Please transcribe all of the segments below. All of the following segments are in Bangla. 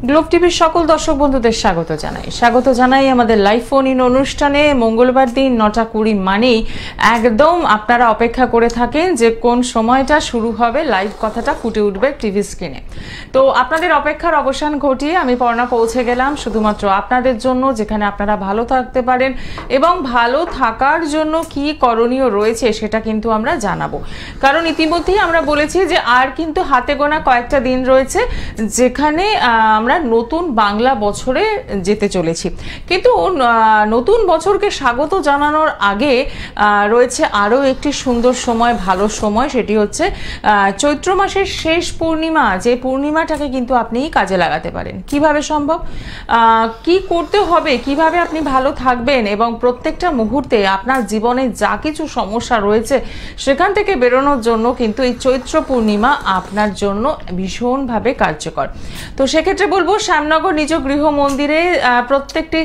গ্লোব টিভির সকল দর্শক বন্ধুদের স্বাগত জানাই আমাদের লাইভ ফোন ইন অনুষ্ঠানে। মঙ্গলবার দিন 9:20 মানেই একদম আপনারা অপেক্ষা করে থাকেন যে কোন সময়টা শুরু হবে, লাইভ কথাটা ফুটে উঠবে টিভি স্ক্রিনে। তো আপনাদের অপেক্ষার অবসান ঘটিয়ে আমি পর্ণা পৌঁছে গেলাম শুধুমাত্র আপনাদের জন্য, যেখানে আপনারা ভালো থাকতে পারেন এবং ভালো থাকার জন্য কি করণীয় রয়েছে সেটা কিন্তু আমরা জানাবো। কারণ ইতিমধ্যেই আমরা বলেছি যে আর কিন্তু হাতে গোনা কয়েকটা দিন রয়েছে যেখানে আমরা নতুন বাংলা বছরে যেতে চলেছি। কিন্তু নতুন বছরকে স্বাগত জানানোর আগে রয়েছে আরও একটি সুন্দর সময়, ভালো সময়, সেটি হচ্ছে চৈত্র মাসের শেষ পূর্ণিমা। যে পূর্ণিমাটাকে কিন্তু আপনি কাজে লাগাতে পারেন। কিভাবে সম্ভব, কি করতে হবে, কিভাবে আপনি ভালো থাকবেন এবং প্রত্যেকটা মুহূর্তে আপনার জীবনে যা কিছু সমস্যা রয়েছে সেখান থেকে বেরোনোর জন্য কিন্তু এই চৈত্র পূর্ণিমা আপনার জন্য ভীষণভাবে কার্যকর। তো সেক্ষেত্রে বলবো শ্যামনগর নিজ গৃহ মন্দিরে প্রত্যেকটি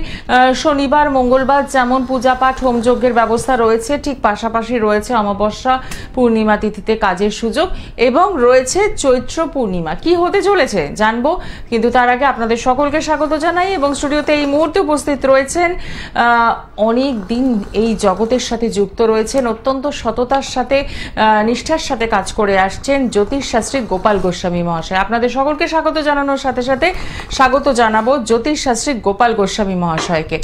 শনিবার মঙ্গলবার যেমন পূজা পাঠ হোমযজ্ঞের ব্যবস্থা রয়েছে, ঠিক পাশাপাশি রয়েছে অমাবস্যা পূর্ণিমা তিথিতে কাজের সুযোগ এবং রয়েছে চৈত্র পূর্ণিমা। কি হতে চলেছে জানবো, কিন্তু তার আগে আপনাদের সকলকে স্বাগত জানাই এবং স্টুডিওতে এই মুহূর্তে উপস্থিত রয়েছেন অনেক দিন এই জগতের সাথে যুক্ত রয়েছেন, অত্যন্ত সততার সাথে নিষ্ঠার সাথে কাজ করে আসছেন জ্যোতিষশাস্ত্রী গোপাল গোস্বামী মহাশয়। আপনাদের সকলকে স্বাগত জানানোর সাথে সাথে স্বাগত জানাবো জ্যোতিষশাস্ত্রী গোপাল গোস্বামী মহাশয়কে।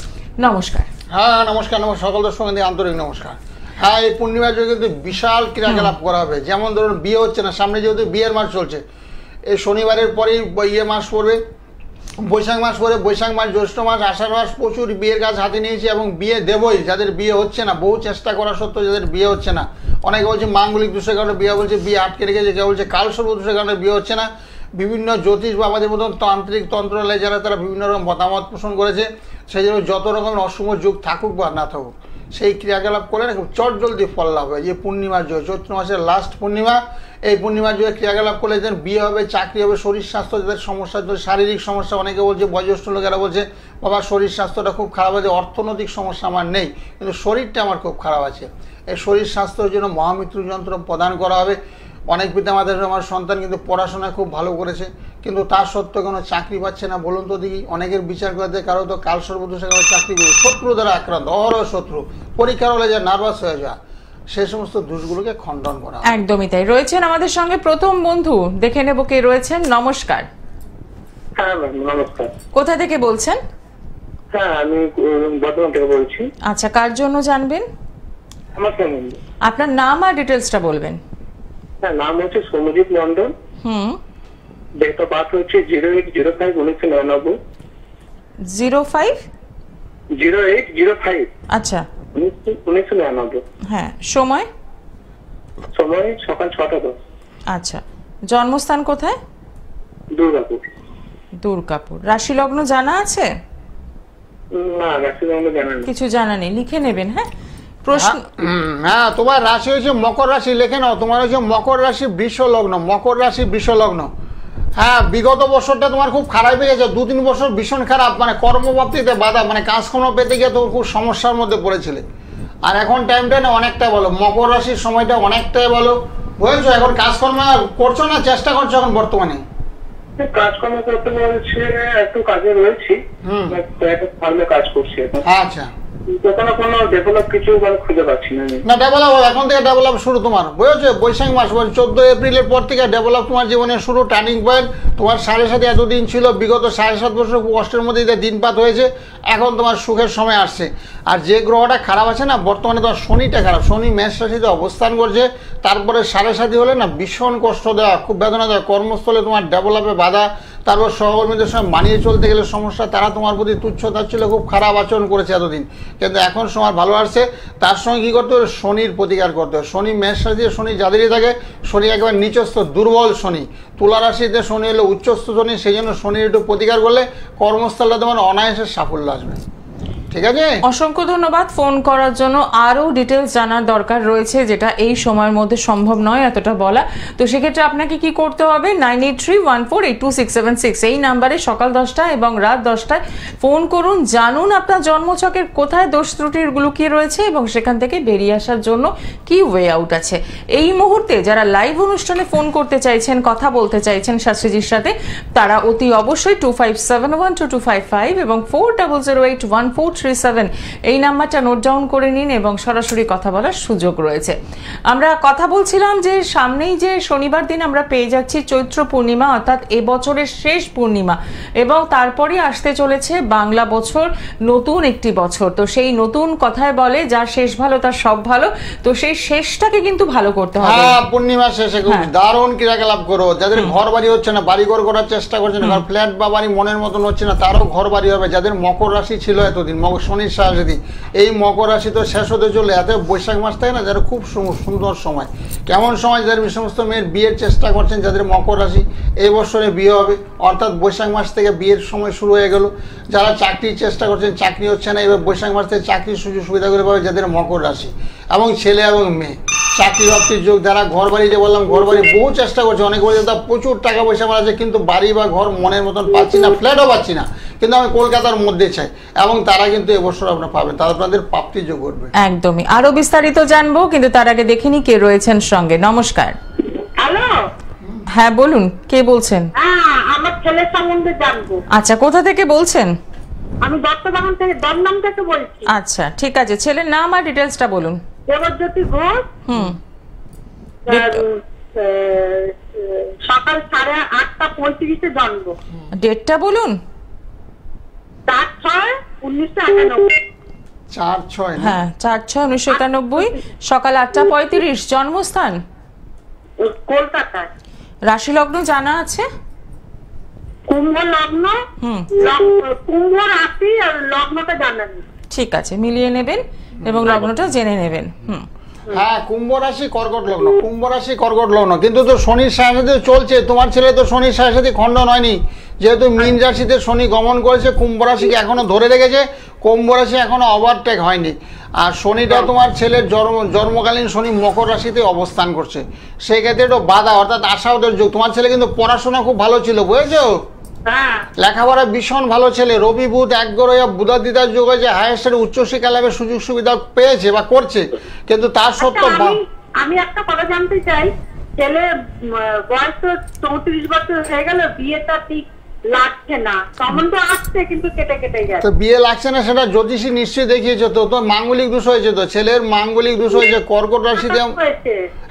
নমস্কার। হ্যাঁ নমস্কার, সকল দর্শকদের আন্তরিক নমস্কার। হ্যাঁ, এই পূর্ণিমার যোগে কিন্তু বিশাল ক্রিয়াকলাপ করা হবে। যেমন ধরুন বিয়ে হচ্ছে না, সামনে যেহেতু বিয়ের মাস চলছে, এই শনিবারের পরেই মাস পড়বে, বৈশাখ মাস পরে, বৈশাখ মাস, জ্যৈষ্ঠ মাস, আষাঢ় মাস, প্রচুর বিয়ের কাজ হাতে নিয়েছি এবং বিয়ে দেবই। যাদের বিয়ে হচ্ছে না, বহু চেষ্টা করা সত্ত্বেও যাদের বিয়ে হচ্ছে না, অনেকে বলছে মাঙ্গলিক দোষের কারণে বিয়ে, বলছে বিয়ে আটকে রেখেছে, কেউ বলছে কালসর্প দোষের কারণে বিয়ে হচ্ছে না। বিভিন্ন জ্যোতিষ বা আমাদের মতন তান্ত্রিক তন্ত্রালয় যারা, তারা বিভিন্ন রকম মতামত পোষণ করেছে। সেই জন্য যত রকমের অশুভ যুগ থাকুক বা না থাকুক, সেই ক্রিয়াকলাপ করলে না খুব চটজলদি ফল লাভ হয়। যে পূর্ণিমার যোগ, চৈত্র মাসের লাস্ট পূর্ণিমা, এই পূর্ণিমার যোগে ক্রিয়াকলাপ করলে যেন বিয়ে হবে, চাকরি হবে, শরীর স্বাস্থ্য যাদের সমস্যা, শারীরিক সমস্যা, অনেকে বলছে বয়োজ্যেষ্ঠ লোকেরা বলছে বাবা শরীর স্বাস্থ্যটা খুব খারাপ আছে, অর্থনৈতিক সমস্যা আমার নেই কিন্তু শরীরটা আমার খুব খারাপ আছে। এই শরীর স্বাস্থ্যের জন্য মহামৃত্যু যন্ত্র প্রদান করা হবে। অনেক পিতামাতাদের আমার সন্তান কিন্তু পড়াশোনায় খুব ভালো করেছে কিন্তু তার সত্ত্বেও কোনো চাকরি পাচ্ছে না। বলুন তো দেখি, অনেকের বিচার করতে কারো তো কালসর্পদোষে কারো চাকরি করবে, শত্রু দ্বারা আক্রান্ত, অহরহ শত্রু, পরীক্ষার হলে যা নার্ভাস হয়ে যায়, সেই সমস্ত দোষগুলোকে খণ্ডন করা। একদমই তাই। রয়েছেন আমাদের সঙ্গে প্রথম বন্ধু, দেখে নেব কে রয়েছেন। নমস্কার। হ্যাঁ নমস্কার। কোথা থেকে বলছেন? হ্যাঁ আমি বর্ধমান থেকে বলছি। আচ্ছা, কার জন্য জানবেন? আমার সম্বন্ধে। আপনার নাম আর ডিটেলসটা বলবেন। হ্যাঁ, নাম হচ্ছে Soumyajit Mondal. Date of birth হচ্ছে 0805/1999। 0805? আচ্ছা, 1999। হ্যাঁ। সময় সকাল 6টা। আচ্ছা, জন্মস্থান কোথায়? দুর্গাপুর। রাশি লগ্ন জানা আছে? না, রাশি লগ্ন জানা নেই। কিছু জানা নেই, লিখে নেবেন। হ্যাঁ, প্রশ্ন। হ্যাঁ, তোমার রাশি হচ্ছে মকর রাশি, লেখে নাও। তোমার হচ্ছে মকর রাশি বৃষ লগ্ন, মকর রাশি বৃষ লগ্ন। হ্যাঁ, বিগত বছরটা তোমার খুব খারাপ হয়ে গেছে, 2-3 বছর ভীষণ খারাপ, মানে কর্মপ্রাপ্তিতে বাধা, মানে কাজকর্ম পেতে গিয়ে তো খুব সমস্যার মধ্যে পড়েছিলে। আর এখন টাইমটা না অনেকটা বলো, মকর রাশির সময়টা অনেকটাই বলো, বুঝেছো? এখন কাজকর্ম করছো না, চেষ্টা করছো এখন বর্তমানে? কাজকর্ম করতে বলছে, একটু কাজে রয়েছি, ফার্মে কাজ করছি। আচ্ছা, কোনো ডেভেলপ কিছু খুঁজে পাচ্ছি না। ডেভেলপ হবে, এখন থেকে ডেভেলপ শুরু তোমার, বুঝেছো? বৈশাখ মাস 14 এপ্রিলের পর থেকে ডেভেলপ তোমার জীবনে শুরু, টার্নিং পয়েন্ট। তোমার 7.5 এতদিন ছিল, বিগত 7.5 বছর কষ্টের মধ্যে দিনপাত হয়েছে, এখন তোমার সুখের সময় আসছে। আর যে গ্রহটা খারাপ আছে না বর্তমানে, তোমার শনিটা খারাপ, শনি মেষ রাশিতে অবস্থান করছে, তারপরে 7.5 হলে না ভীষণ কষ্ট দেওয়া, খুব বেদনা দেওয়া, কর্মস্থলে তোমার ডেভেলপে বাধা, তারপর সহকর্মীদের সঙ্গে মানিয়ে চলতে গেলে সমস্যা, তারা তোমার প্রতি তুচ্ছ তাচ্ছিল্য, খুব খারাপ আচরণ করেছে এতদিন, কিন্তু এখন সময় ভালো আসছে। তার সঙ্গে কী করতে হবে? শনির প্রতিকার করতে হবে। শনি মেষ রাশিতে শনি যাদেরই থাকে, শনি একেবারে নিচস্থ দুর্বল শনি, তুলা রাশিতে শনি হলো উচ্চস্থ শনি, সেই জন্য শনির একটু প্রতিকার করলে কর্মস্থলটা তোমার অনায়াসে সাফল্য আসবে। ঠিক আছে, অসংখ্য ধন্যবাদ ফোন করার জন্য। আরো ডিটেলস জানার দরকার রয়েছে, যেটা এই সময়ের মধ্যে সম্ভব নয় এতটা বলা। তো সেক্ষেত্রে আপনাকে কি করতে হবে, 9831482676 এই নাম্বারে সকাল 10টায় এবং রাত 10টায় ফোন করুন, জানুন আপনার জন্মছকের কোথায় দোষ ত্রুটিগুলো কি রয়েছে এবং সেখান থেকে বেরিয়ে আসার জন্য কি ওয়ে আউট আছে। এই মুহূর্তে যারা লাইভ অনুষ্ঠানে ফোন করতে চাইছেন, কথা বলতে চাইছেন শাস্ত্রীজির সাথে, তারা অতি অবশ্যই 25712255 এবং 40081437 এই নাম্বারটা নোট ডাউন করে নিন এবং সরাসরি কথা বলার সুযোগ রয়েছে। আমরা কথা বলছিলাম যে সামনেই যে শনিবার দিন আমরা পেয়ে যাচ্ছি চৈত্র পূর্ণিমা, অর্থাৎ এবছরের শেষ পূর্ণিমা, এবং তারপরে আসতে চলেছে বাংলা বছর, নতুন একটি বছর। তো সেই নতুন কথায় বলে যার শেষ ভালো তার সব ভালো, তো সেই শেষটাকে কিন্তু ভালো করতে হবে। হ্যাঁ, পূর্ণিমা শেষে খুব দারুণ ক্রিয়াকলাপ করো। যাদের ঘর বাড়ি হচ্ছে না, বাড়ি ঘর করার চেষ্টা করছেন, ফ্ল্যাট বা বাড়ি মনের মতন হচ্ছে না, তারও ঘর বাড়ি হবে। যাদের মকর রাশি ছিল এতদিন, শনির সাহায্যে, এই মকর রাশি তো শেষ হতে চলে। এত বৈশাখ মাস থাকে না, যারা খুব সুন্দর সময়, কেমন সময়, যাদের সমস্ত মেয়ের বিয়ের চেষ্টা করছেন, যাদের মকর রাশি, এই বছরে বিয়ে হবে, অর্থাৎ বৈশাখ মাস থেকে বিয়ের সময় শুরু হয়ে গেল। যারা চাকরির চেষ্টা করছেন, চাকরি হচ্ছে না, এবার বৈশাখ মাস থেকে চাকরির সুযোগ সুবিধা করে পাবে যাদের মকর রাশি, এবং ছেলে এবং মেয়ে চাকরি বাকরির যোগ। যারা ঘর বাড়ি, যে বললাম ঘর বাড়ি বহু চেষ্টা করছে, অনেকে বলছে তা প্রচুর টাকা পয়সা আমার আছে কিন্তু বাড়ি বা ঘর মনের মতন পাচ্ছি না, ফ্ল্যাটও পাচ্ছি না, কিন্তু আমি কলকাতার মধ্যে চাই, এবং তারা কিন্তু এবছর আপনারা পাবেন, তারা আপনাদের প্রাপ্তির যোগ করবে। একদমই, আরো বিস্তারিত জানবো, কিন্তু তার আগে দেখিনি কে রয়েছেন সঙ্গে। নমস্কার। হ্যালো, হ্যাঁ বলুন, কে বলছেন? হ্যাঁ, আমার ছেলের সম্বন্ধে জানবো। আচ্ছা, কোথা থেকে বলছেন? আমি দত্তবাগান থেকে, দমদম থেকে বলছি। আচ্ছা, ঠিক আছে, ছেলের নাম আর ডিটেলসটা বলুন। দেবজ্যোতি ঘোষ। সকাল 8:35 জন্ম। ডেটটা বলুন। 4/6/1991। 4/6, হ্যাঁ, 4/6/1991, সকাল 8:35। জন্মস্থান কলকাতায়। রাশি লগ্ন জানা আছে? কুম্ভ লগ্ন। কুম্ভ রাশি আর লগ্নটা জানা নেই। ঠিক আছে, মিলিয়ে নেবেন এবং লগ্নটা জেনে নেবেন। হ্যাঁ, কুম্ভ রাশি কর্কট লগ্ন, কুম্ভ রাশি কর্কট লগ্ন, কিন্তু তো শনির সাহায্যে চলছে। তোমার ছেলে তো শনির সাহায্যে খণ্ডন হয়নি, যেহেতু মীন রাশিতে শনি গমন করেছে, কুম্ভ রাশিকে এখনো ধরে রেখেছে, কুম্ভ রাশি এখনো ওভারটেক হয়নি। আর শনিটা তোমার ছেলের জন্মকালীন শনি মকর রাশিতে অবস্থান করছে, সেই ক্ষেত্রে একটু বাধা, অর্থাৎ আশাওদের যুগ। তোমার ছেলে কিন্তু পড়াশোনা খুব ভালো ছিল, বুঝেছো, লেখাপড়া ভীষণ ভালো ছেলে। রবি বুধ একগ্রহ বুধাদিতার যুগ হয়েছে, হায়ার উচ্চশিক্ষা লাভের সুযোগ সুবিধা পেয়েছে বা করছে, কিন্তু তার সত্ত্বেও আমি একটা কথা জানতে চাই, ছেলে বয়স তো 34 বছর হয়ে গেল, বিয়েটা ঠিক লাগছে না, সম্বন্ধ আসছে কিন্তু কেটে কেটে যাচ্ছে। তো বিয়ে লাগছে না, সেটা জ্যোতিষী নিশ্চয়ই দেখিয়েছে। তো তো মাঙ্গলিক দোষ হয়েছে, তো ছেলের মাঙ্গলিক দোষ হয়েছে। কর্কট রাশিতে,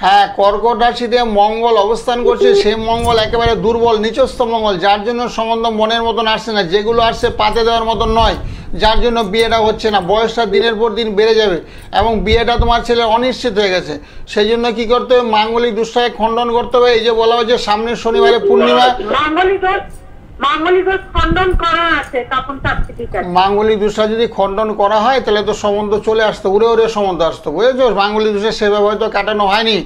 হ্যাঁ, কর্কট রাশিতে মঙ্গল অবস্থান করছে, সেই মঙ্গল একেবারে দুর্বল, নিচস্থ মঙ্গল, যার জন্য সম্বন্ধ মনের মতন আসছে না, যেগুলো আসছে পাতে দেওয়ার মতন নয়, যার জন্য বিয়েটা হচ্ছে না। বয়সটা দিনের পর দিন বেড়ে যাবে এবং বিয়েটা তোমার ছেলে অনিশ্চিত হয়ে গেছে। সেই জন্য কি করতে হবে, মাঙ্গলিক দোষটাকে খণ্ডন করতে হবে। এই যে বলা হয়েছে সামনের শনিবারে পূর্ণিমা, মাঙ্গলিক দোষ খণ্ডন করা আছে, তখন মাঙ্গলিক দোষটা যদি খণ্ডন করা হয় তাহলে তো সম্বন্ধ চলে আসতো, উড়ে উড়ে সম্বন্ধ আসতো, বুঝেছো। মাঙ্গলিক দোষে সেভাবে হয়তো কাটানো হয়নি।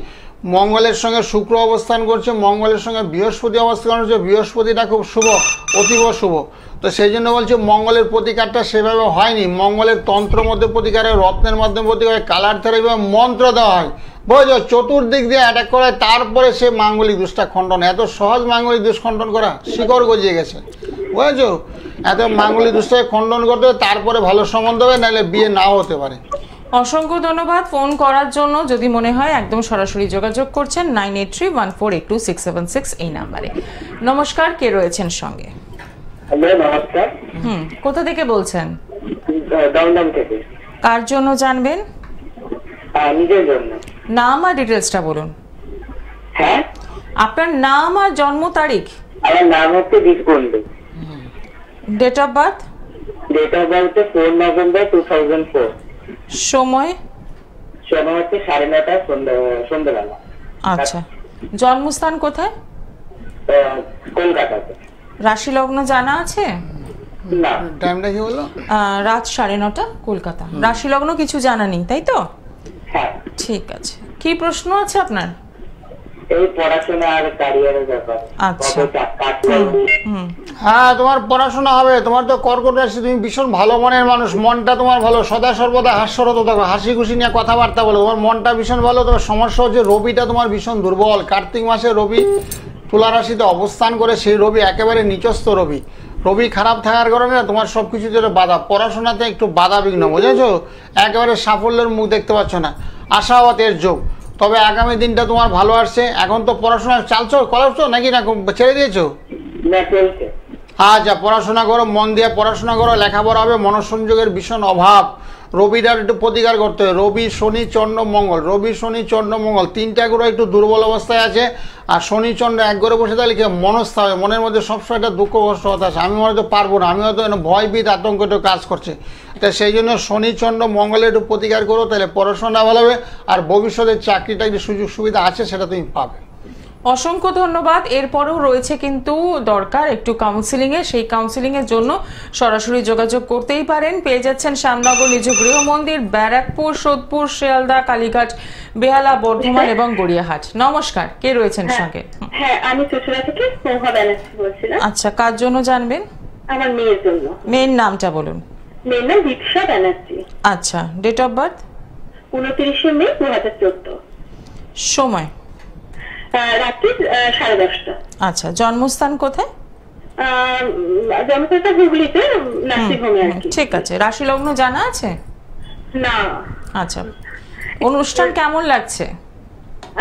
মঙ্গলের সঙ্গে শুক্র অবস্থান করছে, মঙ্গলের সঙ্গে বৃহস্পতি অবস্থান করছে, বৃহস্পতিটা খুব শুভ, অতীব শুভ। তো সেই জন্য বলছি মঙ্গলের প্রতিকারটা সেভাবে হয়নি। মঙ্গলের তন্ত্র মধ্যে প্রতিকারে, রত্নের মাধ্যমে প্রতিকারে, কালার থেরাপি মন্ত্র দেওয়া হয়, বুঝছো, চতুর্দিক দিয়ে অ্যাটাক করায়, তারপরে সে মাঙ্গলিক দোষটা খণ্ডন। এত সহজ মাঙ্গলিক দোষ খণ্ডন করা, শিকড় গজিয়ে গেছে, বুঝেছো। এত মাঙ্গলিক দোষটাকে খণ্ডন করতে হবে, তারপরে ভালো সম্বন্ধ হবে, নাহলে বিয়ে নাও হতে পারে। অসংখ্য ধন্যবাদ ফোন করার জন্য। যদি মনে হয় একদম সরাসরি যোগাযোগ করছেন 9831482676 এই নাম্বারে। নমস্কার, কে রয়েছেন সঙ্গে? হ্যালো, নমস্কার। কোথা থেকে বলছেন? দমদম থেকে। কার জন্য জানবেন? নিজের জন্য। নাম আর ডিটেলসটা বলুন। হ্যাঁ, আপনার নাম আর জন্ম তারিখ? আমার নাম হচ্ছে Deep Kundu. Date of birth? Date of birth 4 November 2004। সময়? সময় হচ্ছে 9:30 সন্ধ্যাবেলা। আচ্ছা, জন্মস্থান কোথায়? কলকাতাতে। রাশি লগ্ন জানা আছে? না। টাইমটা কি বললো? রাত 9:30 কলকাতা। রাশি লগ্ন কিছু জানা নেই, তাই তো? হ্যাঁ। ঠিক আছে, কি প্রশ্ন আছে আপনার? এই পড়াশোনা আর ক্যারিয়ারের ব্যাপার। আচ্ছা। হ্যাঁ, তোমার পড়াশোনা হবে। তোমার তো কর্কট রাশি, তুমি ভীষণ ভালো মনের মানুষ, মনটা তোমার ভালো, সদা সর্বদা হাস্যরত থাকো, হাসি খুশি নিয়ে কথাবার্তা বলো, তোমার মনটা ভীষণ ভালো। তোমার সমস্যা হচ্ছে রবিটা তোমার ভীষণ দুর্বল। কার্তিক মাসে রবি তুলা রাশিতে অবস্থান করে, সেই রবি একেবারে নিচস্থ রবি। রবি খারাপ থাকার কারণে তোমার সব কিছুতে বাধা, পড়াশোনাতে একটু বাধা বিঘ্ন, বুঝেছো? একেবারে সাফল্যের মুখ দেখতে পাচ্ছ না, আশাবাদের যোগ। তবে আগামী দিনটা তোমার ভালো আসছে। এখন তো পড়াশোনা করছো নাকি না ছেড়ে দিয়েছো? আচ্ছা, পড়াশোনা করো, মন দিয়ে পড়াশোনা করো, লেখাপড়া হবে। মনোসংযোগের ভীষণ অভাব। রবিটার একটু প্রতিকার করতে হবে। রবি শনি চন্দ্র মঙ্গল, রবি শনি চন্দ্র মঙ্গল তিনটা গ্রহ একটু দুর্বল অবস্থায় আছে। আর শনি চন্দ্র এক ঘরে বসে থাকলে কি মনস্থা হবে, মনের মধ্যে সবসময় একটা দুঃখ কষ্ট হতে আসে, আমি হয়তো পারবো না, আমি হয়তো ভয়ভীত আতঙ্ক একটু কাজ করছে। তা সেই জন্য শনি চন্দ্র মঙ্গলে একটু প্রতিকার করো, তাহলে পড়াশোনা ভালো হবে। আর ভবিষ্যতের চাকরিটা একটু সুযোগ সুবিধা আছে, সেটা তুমি পাবে। অসংখ্য ধন্যবাদ। এরপরেও রয়েছে কিন্তু দরকার একটু কাউন্সিলিং এর, সেই কাউন্সিলিং এর জন্য সরাসরি যোগাযোগ করতেই পারেন। পেয়ে যাচ্ছেন শ্যামনগর নিজ গৃহ মন্দির, ব্যারাকপুর, সোদপুর, শিয়ালদা, কালীঘাট, বেহালা, বর্ধমান এবং গড়িয়াহাট। নমস্কার, কে রয়েছেন সঙ্গে? হ্যাঁ, আমি চুচুড়া থেকে স্নেহা ব্যানার্জি বলছিলাম। আচ্ছা, কার জন্য জানবেন? আমার মেয়ের জন্য। মেয়ের নামটা বলুন। মেয়ের নাম দীক্ষা ব্যানার্জি। আচ্ছা, ডেট অফ বার্থ? 29 মে 2014। সময়? রাত্রি 10:30। আচ্ছা, জন্মস্থান কোথায়? জন্মস্থানটা হুগলিতে, নার্সিংহোমে আর কি। ঠিক আছে, রাশি লগ্ন জানা আছে? না। আচ্ছা, অনুষ্ঠান কেমন লাগছে?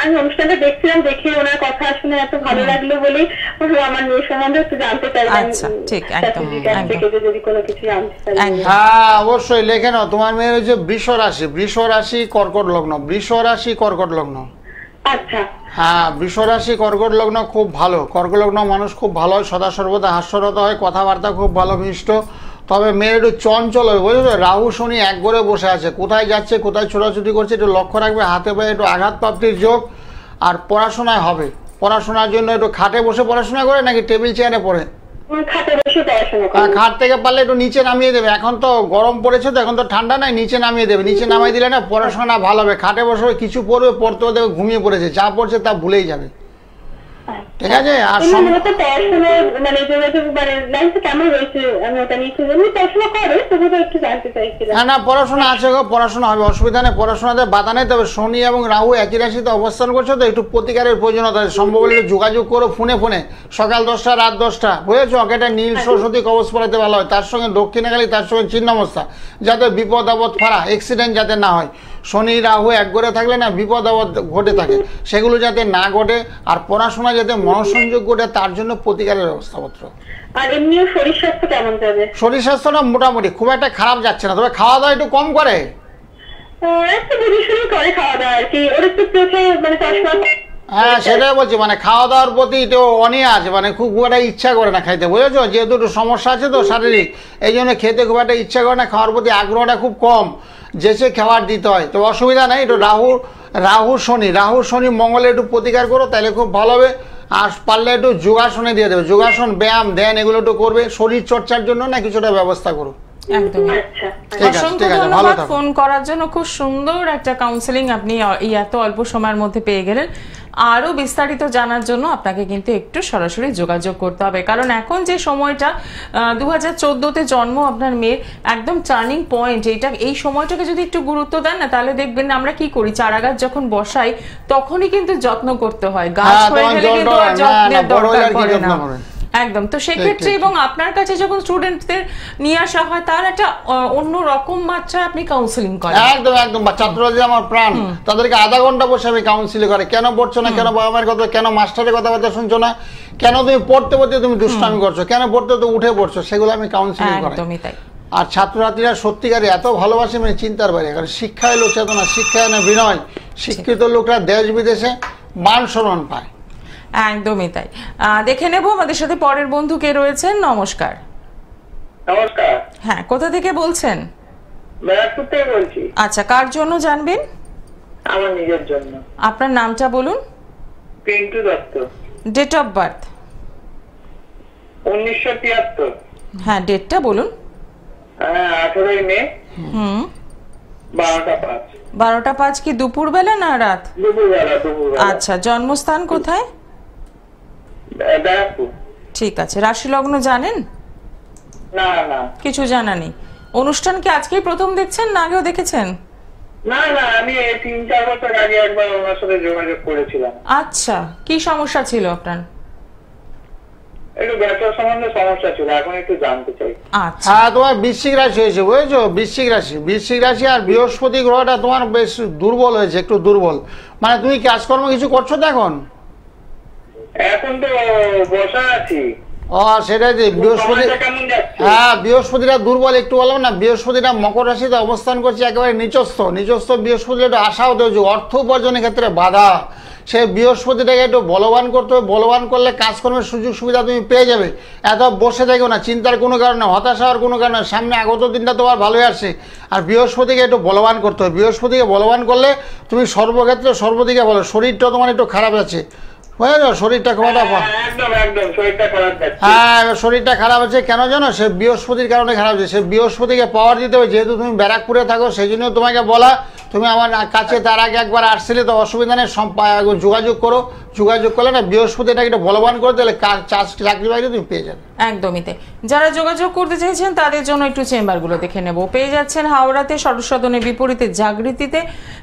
আমি অনুষ্ঠানটা দেখছিলাম, দেখে ওনার কথা শুনে এত ভালো লাগলো বলে আমার মেয়ে সম্বন্ধে একটু জানতে চাইলাম। আচ্ছা, ঠিক, একদম যদি কোনো কিছু জানতে চাই। হ্যাঁ, অবশ্যই লেখে নাও। তোমার মেয়ের হচ্ছে বৃষ রাশি, বৃষ রাশি কর্কট লগ্ন, বৃষ রাশি কর্কট লগ্ন। আচ্ছা। হ্যাঁ, বৃষ রাশি কর্কট লগ্ন খুব ভালো। কর্কট লগ্ন মানুষ খুব ভালো হয়, সদা সর্বদা হাস্যরত হয়, কথাবার্তা খুব ভালো মিষ্ট। তবে মেয়ের একটু চঞ্চল হবে, বুঝেছো? রাহু শনি এক ঘরে বসে আছে, কোথায় যাচ্ছে, কোথায় ছোটাছুটি করছে, একটু লক্ষ্য রাখবে। হাতে পায়ে একটু আঘাত প্রাপ্তির যোগ। আর পড়াশোনায় হবে, পড়াশোনার জন্য একটু খাটে বসে পড়াশোনা করে নাকি টেবিল চেয়ারে পড়ে? খাট থেকে পারলে একটু নিচে নামিয়ে দেবে। এখন তো গরম পড়েছে, তো এখন তো ঠান্ডা নাই, নিচে নামিয়ে দেবে। নিচে নামিয়ে দিলে না পড়াশোনা ভালো হবে। খাটে বসে কিছু পড়বে, পড়তেও দেবে, ঘুমিয়ে পড়েছে, যা পড়ছে তা ভুলেই যাবে। ঠিক আছে। আর না, পড়াশোনা আছে গো, পড়াশোনা হবে, অসুবিধা নেই, পড়াশোনাতে বাধা নেই। তবে শনি এবং রাহু একই রাশিতে অবস্থান করছে, তো একটু প্রতিকারের প্রয়োজনীয়তা আছে। সম্ভব হলে যোগাযোগ করো ফোনে, সকাল 10টা রাত 10টা, বুঝেছো? একটা নীল সরস্বতী কবচ পড়াতে ভালো হয়, তার সঙ্গে দক্ষিণাকালী, তার সঙ্গে চিহ্নমস্তা, যাতে বিপদ আপদ ফাড়া অ্যাক্সিডেন্ট যাতে না হয়। শনি রাহু এক ঘরে থাকলে না বিপদ আপদ ঘটে থাকে, সেগুলো যাতে না ঘটে। আর পড়াশোনা যাতে মনোসংযোগ ঘটে, তার জন্য প্রতিকারের ব্যবস্থাপত্র। আর এমনিও শরীর স্বাস্থ্য কেমন যাবে? শরীর স্বাস্থ্যটা মোটামুটি খুব একটা খারাপ যাচ্ছে না, তবে খাওয়া দাওয়া একটু কম করে। হ্যাঁ, সেটাই বলছি, মানে খাওয়া দাওয়ার প্রতি একটু অনীহা আছে, মানে খুব একটা ইচ্ছা করে না খাইতে, বুঝেছো? যেহেতু একটু সমস্যা আছে তো শারীরিক, এই জন্য খেতে খুব একটা ইচ্ছা করে না, খাওয়ার প্রতি আগ্রহটা খুব কম, যেসে খাবার দিতে হয়। তো অসুবিধা নেই, একটু রাহু শনি মঙ্গলে একটু প্রতিকার করো, তাহলে খুব ভালো হবে। আর পারলে একটু যোগাসনে দিয়ে দেবে, যোগাসন, ব্যায়াম, ধ্যান এগুলো একটু করবে, শরীর চর্চার জন্য না কিছুটা ব্যবস্থা করো। একদমই। অসংখ্য ধন্যবাদ ফোন করার জন্য। খুব সুন্দর একটা কাউন্সিলিং আপনি এই এত অল্প সময়ের মধ্যে পেয়ে গেলেন। আরো বিস্তারিত জানার জন্য আপনাকে কিন্তু একটু সরাসরি যোগাযোগ করতে হবে, কারণ এখন যে সময়টা 2014-তে জন্ম আপনার মেয়ের, একদম টার্নিং পয়েন্ট। এই সময়টাকে যদি একটু গুরুত্ব দেন না, তাহলে দেখবেন আমরা কি করি, চারা গাছ যখন বসাই তখনই কিন্তু যত্ন করতে হয়, গাছ হয়ে গেলে কিন্তু যত্নের দরকার পড়ে না। একদম। তো সেক্ষেত্রে এবং আপনার কাছে যখন স্টুডেন্টদের নিয়ে আসা হয়, তার একটা অন্য রকম মাত্রায় আপনি কাউন্সিলিং করেন। একদম একদম। ছাত্ররা যে আমার প্রাণ, তাদেরকে আধা ঘন্টা বসে আমি কাউন্সিলিং করে, কেন পড়ছো না, কেন বাবা মায়ের কথা, কেন মাস্টারের কথাবার্তা শুনছো না, কেন তুমি পড়তে পড়তে তুমি দুষ্টামি করছো, কেন পড়তে তো উঠে পড়ছো, সেগুলো আমি কাউন্সিলিং করি। একদমই তাই। আর ছাত্রছাত্রীরা সত্যিকারে এত ভালোবাসে, মানে চিন্তার বাইরে। কারণ শিক্ষা এলো চেতনা, শিক্ষা এনে বিনয়। শিক্ষিত লোকরা দেশ বিদেশে মান সম্মান পায়। একদমই তাই। দেখে নেব আমাদের সাথে পরের বন্ধু কে রয়েছেন। নমস্কার। নমস্কার। হ্যাঁ, কোথা থেকে বলছেন? ব্যারাকপুর থেকে বলছি। আচ্ছা, কার জন্য জানবেন? আমার নিজের জন্য। আপনার নামটা বলুন। Pintu Dutta. Date of birth? 1973। হ্যাঁ, ডেটটা বলুন। 18 মে। 12টা 5। 12টা 5 কি দুপুরবেলা না রাত? দুপুরবেলা। আচ্ছা, জন্মস্থান কোথায়? ব্যারাকপুর। ঠিক আছে, রাশি লগ্ন জানেন? না কিছু জানা নেই। অনুষ্ঠান কি আজকেই প্রথম দেখছেন না আগেও দেখেছেন? না, আমি 3-4 বছর আগে একবার ওনার সাথে যোগাযোগ করেছিলাম। আচ্ছা, কি সমস্যা ছিল আপনার? একটু ব্যবসার সম্বন্ধে সমস্যা ছিল, এখন একটু জানতে চাই। আচ্ছা, হ্যাঁ, তোমার বৃশ্চিক রাশি হয়েছে, বুঝেছো? বৃশ্চিক রাশি আর বৃহস্পতি গ্রহটা তোমার বেশ দুর্বল হয়েছে, একটু দুর্বল। মানে তুমি কাজকর্ম কিছু করছো তো এখন? এখন তো বসা আছি। ও, সেটাই যে বৃহস্পতি। সময়টা কেমন যাচ্ছে? হ্যাঁ, বৃহস্পতিটা দুর্বল একটু বললাম না, বৃহস্পতিটা মকর রাশিতে অবস্থান করছে, একেবারে নিচস্থ বৃহস্পতি একটু আশাও দেওয়া, অর্থ উপার্জনের ক্ষেত্রে বাধা। সেই বৃহস্পতিটাকে একটু বলবান করতে হবে, বলবান করলে কাজকর্মের সুযোগ সুবিধা তুমি পেয়ে যাবে। এত বসে থেকো না, চিন্তার কোনো কারণে, হতাশা হওয়ার কোনো কারণে, সামনে আগত দিনটা তোমার ভালোই আসছে। আর বৃহস্পতিকে একটু বলবান করতে হবে, বৃহস্পতিকে বলবান করলে তুমি সর্বক্ষেত্রে সর্বদিকে বলো। শরীরটা তোমার একটু খারাপ আছে, বুঝেছো? শরীরটা খুব একটা একদম শরীরটা খারাপ যাচ্ছে। হ্যাঁ, শরীরটা খারাপ আছে কেন জানো? সে বৃহস্পতির কারণে খারাপ আছে। সে বৃহস্পতিকে পাওয়ার দিতে হবে, যেহেতু তুমি ব্যারাকপুরে থাকো সেই জন্য তোমাকে বলা। তুমি আমার কাছে তার আগে একবার আসছিলে তো, অসুবিধা নেই, যোগাযোগ করো। যোগাযোগ করলে না বৃহস্পতিটাকে একটু বলবান করে দিলে চাকরি বাকরি তুমি পেয়ে যাবে। একদমই তাই। যারা যোগাযোগ করতে চাইছেন তাদের জন্য একটু চেম্বারগুলো দেখে নেব। পেয়ে যাচ্ছেন হাওড়াতে সদস্যদনের বিপরীতে জাগৃতিতে,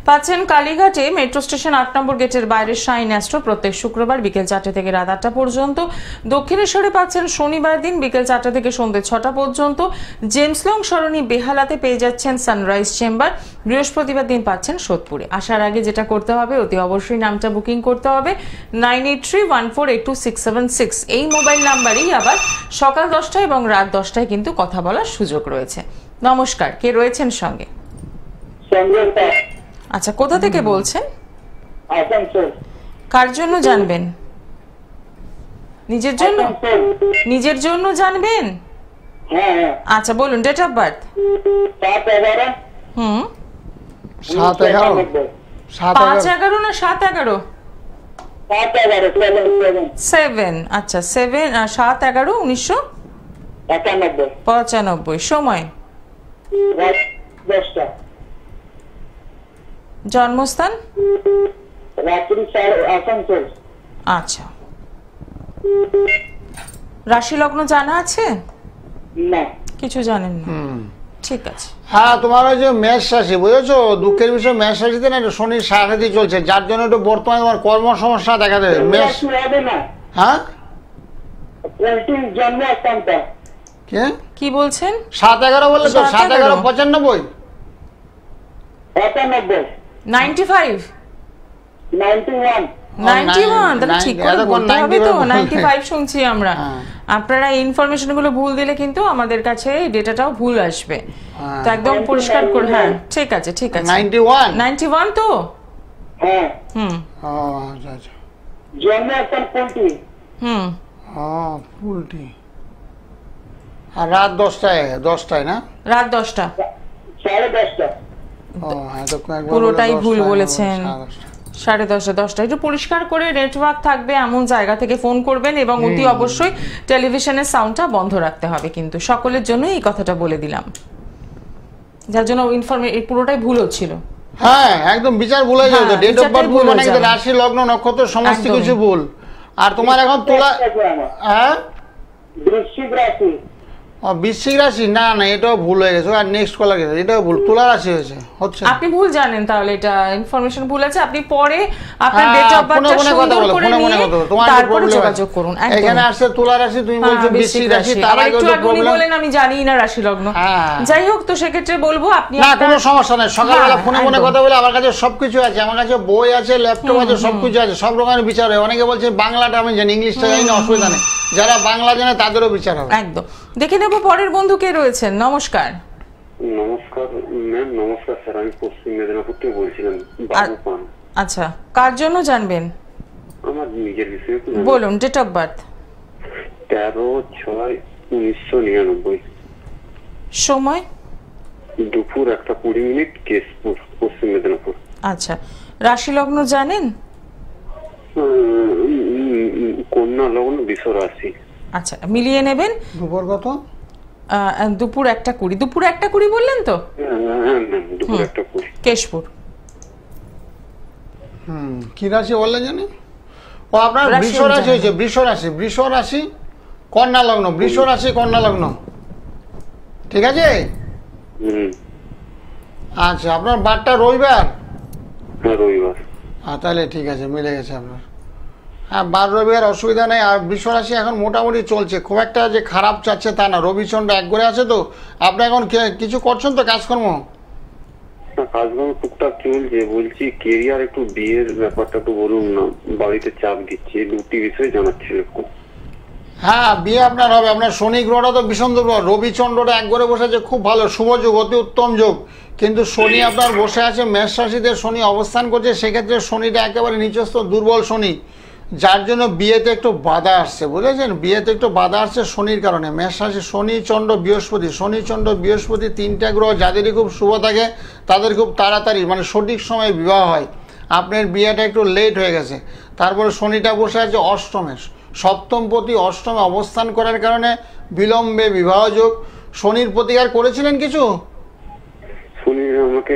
পাচ্ছেন কালীঘাটে মেট্রো স্টেশন 8 নম্বর গেটের বাইরে শাইন অ্যাস্ট্রো প্রত্যেক শুক্রবার বিকেল 4টে থেকে রাত 8টা পর্যন্ত। দক্ষিণেশ্বরে পাচ্ছেন শনিবার দিন বিকেল 4টা থেকে সন্ধ্যে 6টা পর্যন্ত। জেমস লং সরণি বেহালাতে পেয়ে যাচ্ছেন সানরাইজ চেম্বার। বৃহস্পতিবার দিন পাচ্ছেন সোদপুরে। আসার আগে যেটা করতে হবে, অতি অবশ্যই নামটা বুকিং করতে হবে। 9831482676 এই মোবাইল নাম্বারেই আবার সকাল 10টা এবং রাত 10টায় কিন্তু কথা বলার সুযোগ রয়েছে। নমস্কার, কে রয়েছেন সঙ্গে? আচ্ছা, কোথা থেকে বলছেন? কার জন্য জানবেন? নিজের জন্য জানবেন? আচ্ছা, বলুন ডেট অফ বার্থ। 7/11। 7/11 5/11 না 7/11? 7। আচ্ছা, 7/11/1995। সময়? জন্মস্থান? আচ্ছা, রাশি লগ্ন জানা আছে? না, কিছু জানেন না? ঠিক আছে। হ্যাঁ, তোমার ওই যে মেষ রাশি, বুঝেছো? দুঃখের বিষয় মেষ রাশিতে না শনির সাড়ে চলছে, যার জন্য একটু বর্তমানে তোমার কর্ম সমস্যা দেখা দেবে। মেষ, হ্যাঁ কি বলছেন? 7/11 বললে তো? 7/11 95? 95? 91? তাহলে ঠিক করে বলতে হবে তো। 95 শুনছি আমরা। আপনারা এই ইনফরমেশন গুলো ভুল দিলে কিন্তু আমাদের কাছে ডেটাটাও ভুল আসবে, তো একদম পরিষ্কার করে। হ্যাঁ, ঠিক আছে। 91 তো? হ্যাঁ। আচ্ছা। জন্মস্থান কোনটি? পুলটি। আর রাত 10টায় না? রাত 10টা। 10:30। পুরোটাই ভুল বলেছেন। 10:30 একটু পরিষ্কার করে নেটওয়ার্ক থাকবে এমন জায়গা থেকে ফোন করবেন, এবং অতি অবশ্যই টেলিভিশনের সাউন্ডটা বন্ধ রাখতে হবে। কিন্তু সকলের জন্য এই কথাটা বলে দিলাম, যার জন্য পুরোটাই ভুল হচ্ছিল। হ্যাঁ, একদম বিচার ভুল হয়ে যাবে। ডেট অফ বার্থ ভুল মানে রাশি লগ্ন নক্ষত্র সমস্ত কিছু ভুল। আর তোমার এখন তুলা, হ্যাঁ বৃশ্চিক রাশি। বৃশ্চিক রাশি না, এটাও ভুল হয়ে গেছে। আর নেক্সট কলার গেছে, এটাও ভুল, তুলা রাশি হচ্ছে। আপনি ভুল জানেন, তাহলে এটা ইনফরমেশন ভুল আছে। আপনি পরে আপনার ডেট অফ বার্থটা সুন্দর করে নিয়ে তারপরে যোগাযোগ করুন। এখানে আসছে তুলা রাশি, তুমি বলছো বৃশ্চিক রাশি, তার আগে একটু আগে বলেন আমি জানি না রাশি লগ্ন। যাই হোক, তো সেক্ষেত্রে বলবো আপনি না, কোনো সমস্যা নেই। সকালবেলা ফোনে কথা বলে, আমার কাছে সবকিছু আছে, আমার কাছে বই আছে, ল্যাপটপ আছে, সবকিছু আছে, সব রকমের বিচার হয়। অনেকে বলছে বাংলাটা আমি জানি, ইংলিশটা জানি না, অসুবিধা নেই। যারা বাংলা জানে তাদেরও বিচার হবে। একদম। দেখে নেব পরের বন্ধু কে রয়েছেন। নমস্কার। নমস্কার ম্যাম। নমস্কার স্যার, আমি পশ্চিম মেদিনীপুর থেকে বলছিলাম, বাবু পান। আচ্ছা, কার জন্য জানবেন? আমার নিজের বিষয়ে বলুন। Date of birth? 13/6/1999। সময়? দুপুর 1:20, কেশপুর, পশ্চিম মেদিনীপুর। আচ্ছা, রাশি লগ্ন জানেন? কন্যা লগ্ন, বৃষ রাশি। আচ্ছা, মিলিয়ে নেবেন। দুপুর কত? দুপুর 1:20, দুপুর 1:20 বললেন তো? হ্যাঁ ম্যাম, দুপুর 1:20। কেশপুর। কি রাশি বললেন জানি? ও আপনার রাশি বৃষ রাশি হয়েছে, বৃষ রাশি কন্যা লগ্ন, বৃষ রাশি কন্যা লগ্ন, ঠিক আছে? আচ্ছা, আপনার বারটা রবিবার? হ্যাঁ রবিবার। তাহলে ঠিক আছে, মিলে গেছে আপনার। হ্যাঁ, বার রবিবার অসুবিধা নেই। আর বৃষ রাশি এখন মোটামুটি চলছে, খুব একটা যে খারাপ যাচ্ছে তা না। রবিচন্দ্র এক করে আছে তো। আপনি এখন কিছু করছেন তো কাজকর্ম? কাজকর্ম টুকটাক চলছে। বলছি কেরিয়ার একটু বিয়ের ব্যাপারটা একটু বলুন না, বাড়িতে চাপ দিচ্ছে, দুটি বিষয় জানার ছিল একটু। হ্যাঁ, বিয়ে আপনার হবে। আপনার শনি গ্রহটা তো ভীষণ দুর্বল, রবিচন্দ্রটা এক করে বসেছে, খুব ভালো শুভ যোগ, অতি উত্তম যোগ। কিন্তু শনি আপনার বসে আছে মেষ রাশিতে, শনি অবস্থান করছে, সেক্ষেত্রে শনিটা একেবারে নিচস্থ দুর্বল শনি, যার জন্য বিয়েতে একটু বাধা আসছে, বুঝেছেন? বিয়েতে একটু বাধা আসছে শনির কারণে। মেষ রাশি শনি চন্দ্র বৃহস্পতি, শনি চন্দ্র বৃহস্পতি তিনটা গ্রহ যাদেরই খুব শুভ থাকে তাদের খুব তাড়াতাড়ি মানে সঠিক সময়ে বিবাহ হয়। আপনার বিয়েটা একটু লেট হয়ে গেছে। তারপরে শনিটা বসে আছে অষ্টমে, সপ্তমপতি অষ্টমে অবস্থান করার কারণে বিলম্বে বিবাহ যোগ। শনির প্রতিকার করেছিলেন কিছু? শনি আমাকে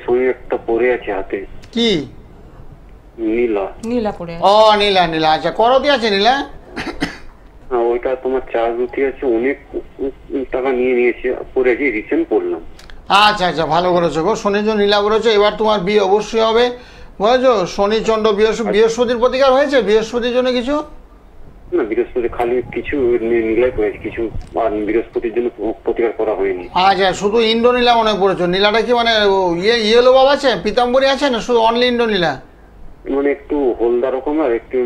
শনি একটা পড়ে আছে হাতে। কি? নীলা পড়ে আছে। ও নীলা, নীলা, আচ্ছা। করতি আছে নীলা? হ্যাঁ, ওইটা তোমার চার্জ উঠে আছে, অনেক টাকা নিয়েছে, পড়েছি, রিসেন্ট পড়লাম। আচ্ছা আচ্ছা, ভালো করেছো গো, শনির জন্য নীলা করেছো। এবার তোমার বিয়ে অবশ্যই হবে, বুঝেছো? শনি চন্দ্র বৃহস্পতির প্রতিকার হয়েছে? বৃহস্পতির জন্য কিছু না, বৃহস্পতি খালি কিছু নীলাই করেছে, কিছু আর বৃহস্পতির জন্য প্রতিকার করা হয়নি। আচ্ছা, শুধু ইন্দ্রনীলা মনে পড়েছো? নীলাটা কি মানে ইয়েলো বাব আছে, পিতাম্বরী আছে, না শুধু অনলি ইন্দ্রনীলা? মানে একটু হলদা রকমের, একটু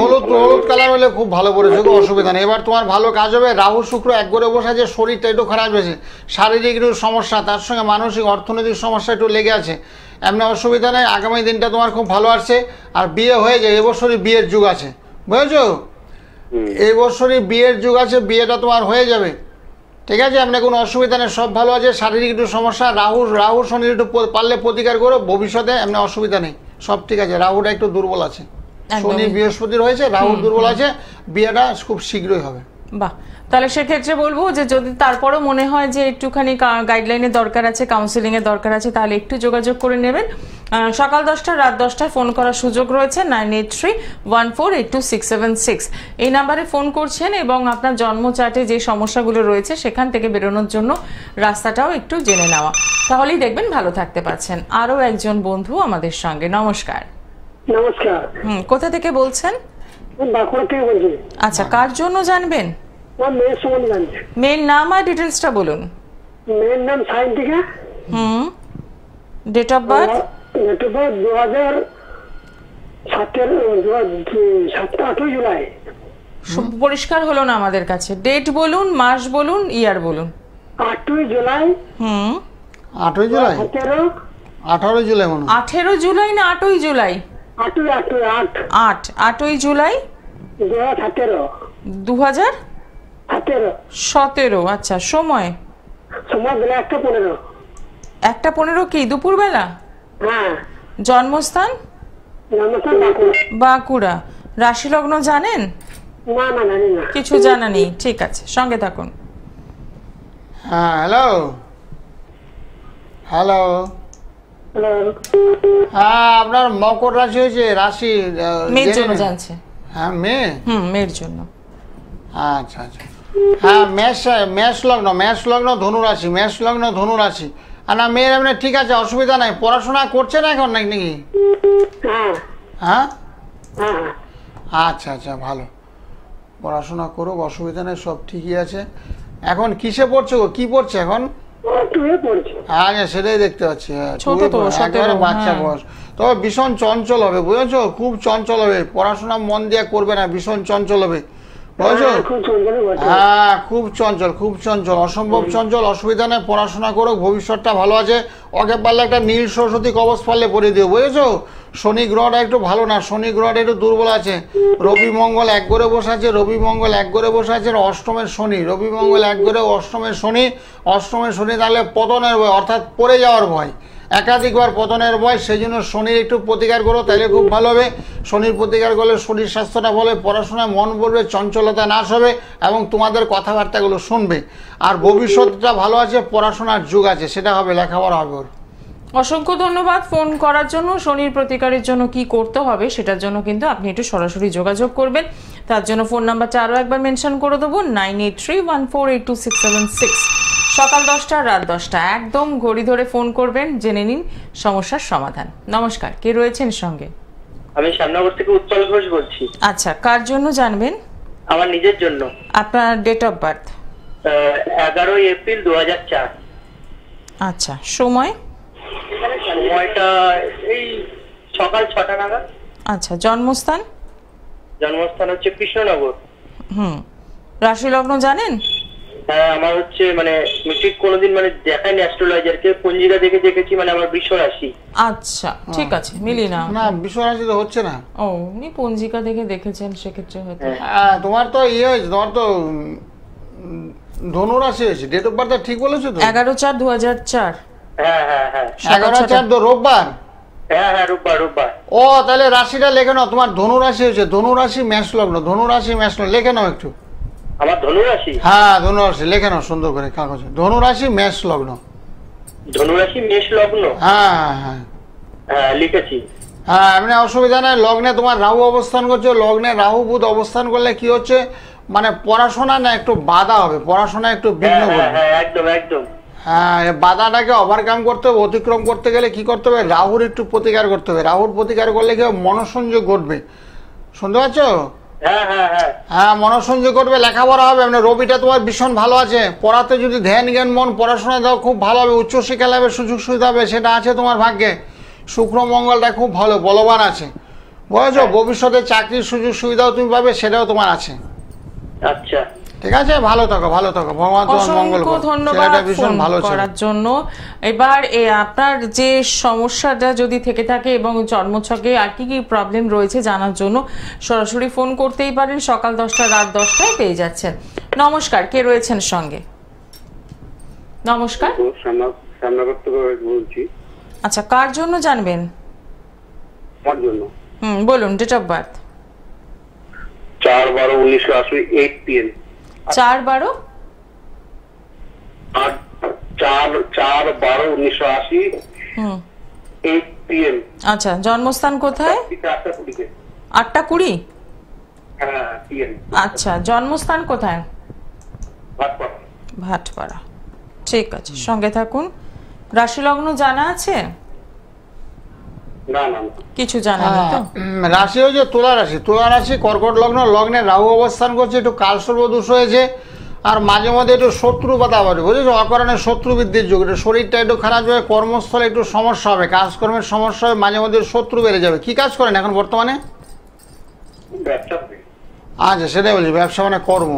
হলুদ কালার হলে খুব ভালো পড়েছে, কোনো অসুবিধা নেই। এবার তোমার ভালো কাজ হবে। রাহু শুক্র এক করে বসে আছে, শরীরটা একটু খারাপ হয়েছে, শারীরিক একটু সমস্যা, তার সঙ্গে মানসিক অর্থনৈতিক সমস্যা একটু লেগে আছে। এমনি অসুবিধা নেই, আগামী দিনটা তোমার খুব ভালো আসছে। আর বিয়ে হয়ে যায়, এবছরই বিয়ের যুগ আছে, বুঝেছো? এই বছরই বিয়ের যুগ আছে, বিয়েটা তোমার হয়ে যাবে, ঠিক আছে? আপনার কোনো অসুবিধা নেই, সব ভালো আছে। শারীরিক একটু সমস্যা, রাহু শনির একটু পারলে প্রতিকার করো, ভবিষ্যতে এমনি অসুবিধা নেই, সব ঠিক আছে। রাহুটা একটু দুর্বল আছে, শনি বৃহস্পতির হয়েছে, রাহু দুর্বল আছে, বিয়েটা খুব শীঘ্রই হবে। বাহ, তাহলে সেক্ষেত্রে বলবো যে যদি তারপরও মনে হয় যে একটুখানি গাইডলাইনের দরকার আছে, কাউন্সিলিংয়ের দরকার আছে, তাহলে একটু যোগাযোগ করে নেবেন। সকাল 10টা রাত 10টায় ফোন করার সুযোগ রয়েছে। 9831482676 এই নাম্বারে ফোন করছেন এবং আপনার জন্ম চার্টে যে সমস্যাগুলো রয়েছে সেখান থেকে বেরোনোর জন্য রাস্তাটাও একটু জেনে নেওয়া, তাহলেই দেখবেন ভালো থাকতে পারছেন। আরও একজন বন্ধু আমাদের সঙ্গে। নমস্কার। নমস্কার। কোথা থেকে বলছেন? বাঁকুড়া থেকে বলছি। আচ্ছা, কার জন্য জানবেন? মেয়ের সম্বন্ধে জানছি। মেয়ের নাম আর ডিটেলসটা বলুন। মেয়ের নাম Sayantika. Date of birth? Date of birth 2007 July. পরিষ্কার হলো না আমাদের কাছে। ডেট বলুন, মাস বলুন, ইয়ার বলুন। 8 জুলাই। 8 জুলাই? 18 জুলাই মনে হয়। 18 জুলাই না 8 জুলাই? 8 জুলাই 2017। আচ্ছা, সময়? বেলা 1:15। 1:15 কি দুপুরবেলা? হ্যাঁ। জন্মস্থান? বাঁকুড়া। রাশি লগ্ন জানেন? না না, জানি না। কিছু জানা নেই, ঠিক আছে, সঙ্গে থাকুন। হ্যাঁ, হ্যালো হ্যালো। হ্যাঁ, আপনার মকর রাশি হয়েছে। রাশি মেয়ের জন্য জানছে? হ্যাঁ, মেয়ের জন্য। আচ্ছা আচ্ছা। হ্যাঁ, মেষ লগ্ন ধনু রাশি, মেষ লগ্ন ধনু রাশি। আর না, মেয়ের এমনি ঠিক আছে, অসুবিধা নাই। পড়াশোনা করছে না এখন নাকি? হ্যাঁ, আচ্ছা আচ্ছা, ভালো, পড়াশোনা করুক, অসুবিধা নেই, সব ঠিকই আছে। এখন কিসে পড়ছে গো? কি পড়ছে এখন? আচ্ছা, সেটাই দেখতে পাচ্ছি। একেবারে বাচ্চা বয়স। তবে ভীষণ চঞ্চল হবে, বুঝেছো? খুব চঞ্চল হবে, পড়াশোনা মন দিয়ে করবে না, ভীষণ চঞ্চল হবে, বুঝেছো? হ্যাঁ, খুব চঞ্চল, অসম্ভব চঞ্চল। অসুবিধা নেই, পড়াশোনা করো, ভবিষ্যৎটা ভালো আছে। ওকে পারলে একটা নীল সরস্বতী কবচ পারলে পড়ে দিও, বুঝেছো? শনি গ্রহটা একটু ভালো না, শনি গ্রহটা একটু দুর্বল আছে। রবি মঙ্গল এক করে বসে আছে, অষ্টমের শনি, রবি মঙ্গল এক করে অষ্টমের শনি, তাহলে পতনের ভয়, অর্থাৎ পড়ে যাওয়ার ভয়। একাধিকবার পতনের ভয়, সেই জন্য শনির একটু প্রতিকার করো, তাহলে খুব ভালো হবে। শনির প্রতিকার করলে শরীর স্বাস্থ্যটা ভালো হবে, পড়াশোনায় মন পড়বে, চঞ্চলতা নাশ হবে এবং তোমাদের কথাবার্তাগুলো শুনবে। আর ভবিষ্যৎটা ভালো আছে, পড়াশোনার যুগ আছে, সেটা হবে, লেখাপড়া হবে ওর। অসংখ্য ধন্যবাদ ফোন করার জন্য। শনির প্রতিকারের জন্য কি করতে হবে সেটার জন্য কিন্তু আপনি একটু সরাসরি যোগাযোগ করবেন। তার জন্য ফোন নাম্বারটা আরও একবার মেনশন করে দেবো, 9831482676। সকাল 10টা রাত 10টা একদম ঘড়ি ধরে ফোন করবেন, জেনে নিন সমস্যার সমাধান। নমস্কার, কে রয়েছেন সঙ্গে? আমি শ্যামনগর থেকে উৎপল ঘোষ বলছি। আচ্ছা, কার জন্য জানবেন? আমার নিজের জন্য। আপনার ডেট অফ বার্থ? 11 এপ্রিল 2004। আচ্ছা, সময়? সময়টা এই সকাল 6টা নাগাদ। আচ্ছা, জন্মস্থান? জন্মস্থান হচ্ছে কৃষ্ণনগর। রাশি লগ্ন জানেন? হ্যাঁ, আমার হচ্ছে মানে ঠিক কোনোদিন মানে দেখায়নি অ্যাস্ট্রোলজারকে, পঞ্জিকা দেখে দেখেছি, মানে আমার বৃষ রাশি। আচ্ছা, ঠিক আছে, মিলি না। না, বৃষ রাশি তো হচ্ছে না। ও, উনি পঞ্জিকা দেখে দেখেছেন, সেক্ষেত্রে হয়তো। তোমার তো হয়েছে, তোমার তো ধনু রাশি হয়েছে। ডেট অফ বার্থ ঠিক বলেছো তো? 11/4/2004। হ্যাঁ হ্যাঁ হ্যাঁ। 11/4 তো রোববার। হ্যাঁ হ্যাঁ, রোববার। ও, তাহলে রাশিটা লেখে নাও, তোমার ধনু রাশি হয়েছে। ধনু রাশি মেষ লগ্ন, ধনু রাশি মেষ লগ্ন লেখে নাও একটু। আমার ধনু রাশি? হ্যাঁ, ধনু রাশি লেখে নাও সুন্দর করে কাগজে। ধনু রাশি মেষ লগ্ন। ধনু রাশি মেষ লগ্ন? হ্যাঁ হ্যাঁ হ্যাঁ, লিখেছি। হ্যাঁ, এমনি অসুবিধা নেই। লগ্নে তোমার রাহু অবস্থান করছে, লগ্নে রাহু বুধ অবস্থান করলে কি হচ্ছে, মানে পড়াশোনা না একটু বাধা হবে, পড়াশোনা একটু বিঘ্ন করবে। হ্যাঁ, একদম একদম। হ্যাঁ, বাধাটাকে ওভারকাম করতে হবে, অতিক্রম করতে গেলে কি করতে হবে, রাহুর একটু প্রতিকার করতে হবে। রাহুর প্রতিকার করলে কি মনঃসংযোগ ঘটবে, শুনতে পাচ্ছ? হ্যাঁ হ্যাঁ হ্যাঁ হ্যাঁ, মনঃসংযোগ করবে, লেখাপড়া হবে। মানে রবিটা তোমার ভীষণ ভালো আছে, পড়াতে যদি ধ্যান জ্ঞান মন পড়াশোনা দাও খুব ভালো হবে, উচ্চশিক্ষা লাভের সুযোগ সুবিধা হবে, সেটা আছে তোমার ভাগ্যে। শুক্র মঙ্গলটা খুব ভালো বলবান আছে, বুঝেছো? ভবিষ্যতে চাকরির সুযোগ সুবিধাও তুমি পাবে, সেটাও তোমার আছে। আচ্ছা, ঠিক আছে, ভালো থাকো, ভালো থাকো, ভগবান তোমার মঙ্গল করুন। ধন্যবাদ ভীষণ ভালো করার জন্য। এবার আপনার যে সমস্যাটা যদি থেকে থাকে এবং জন্মছকে আর কি কি প্রবলেম রয়েছে জানার জন্য সরাসরি ফোন করতেই পারেন। সকাল 10টা রাত 10টায় পেয়ে যাচ্ছেন। নমস্কার, কে রয়েছেন সঙ্গে? নমস্কার, শ্যামনগর থেকে বলছি। আচ্ছা, কার জন্য জানবেন? আমার জন্য। বলুন, date of birth? 4/12/1980, 8 PM। 4/12? 4/12/1980, 8 PM। আচ্ছা, জন্মস্থান কোথায়? 8:20? হ্যাঁ, PM। আচ্ছা, জন্মস্থান কোথায়? ভাটপাড়া। ভাটপাড়া, ঠিক আছে, সঙ্গে থাকুন। রাশি লগ্ন জানা আছে? না না, কিছু জানা নেই তো? রাশি হয়েছে তুলা রাশি। তুলা রাশি কর্কট লগ্ন, লগ্নে রাহু অবস্থান করছে, একটু কালসর্প দোষ হয়েছে, আর মাঝে মধ্যে একটু শত্রু পাতা পারে, বুঝেছো? অকারণে শত্রু বৃদ্ধির যুগ, একটু শরীরটা একটু খারাপ হবে, কর্মস্থলে একটু সমস্যা হবে, কাজকর্মের সমস্যা হবে, মাঝে মধ্যে শত্রু বেড়ে যাবে। কি কাজ করেন এখন বর্তমানে? ব্যবসা। আচ্ছা, সেটাই বলছি, ব্যবসা মানে কর্ম।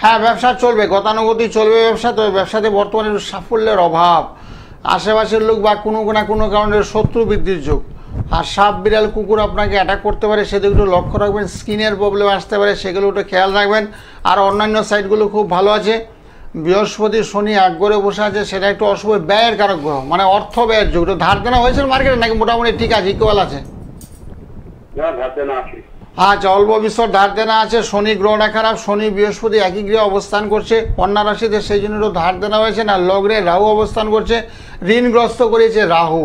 হ্যাঁ, ব্যবসা চলবে, গতানুগতি চলবে ব্যবসা। তবে ব্যবসাতে বর্তমানে একটু সাফল্যের অভাব, আশেপাশের লোক বা কোনো না কোনো কারণে শত্রু বৃদ্ধির যুগ। আর সাপ বিড়াল কুকুর আপনাকে অ্যাটাক করতে পারে, সেদিকে একটু লক্ষ্য রাখবেন। স্কিনের প্রবলেম আসতে পারে, সেগুলো একটু খেয়াল রাখবেন। আর অন্যান্য সাইডগুলো খুব ভালো আছে। বৃহস্পতি শনি এক ঘরে বসে আছে, সেটা একটু অশুভ, ব্যয়ের কারক গ্রহ, মানে অর্থ ব্যয়ের যুগ। একটু ধার দেনা হয়েছে মার্কেটে নাকি মোটামুটি ঠিক আছে, ইকুয়াল আছে? ধার দেনা আছে। আচ্ছা, অল্প বিস্তর ধার দেনা আছে। শনি গ্রহটা খারাপ, শনি বৃহস্পতি একই গৃহে অবস্থান করছে কন্যা রাশিতে, সেই জন্য একটু ধার দেনা হয়েছে। না, লগ্নে রাহু অবস্থান করছে, ঋণগ্রস্ত করেছে রাহু,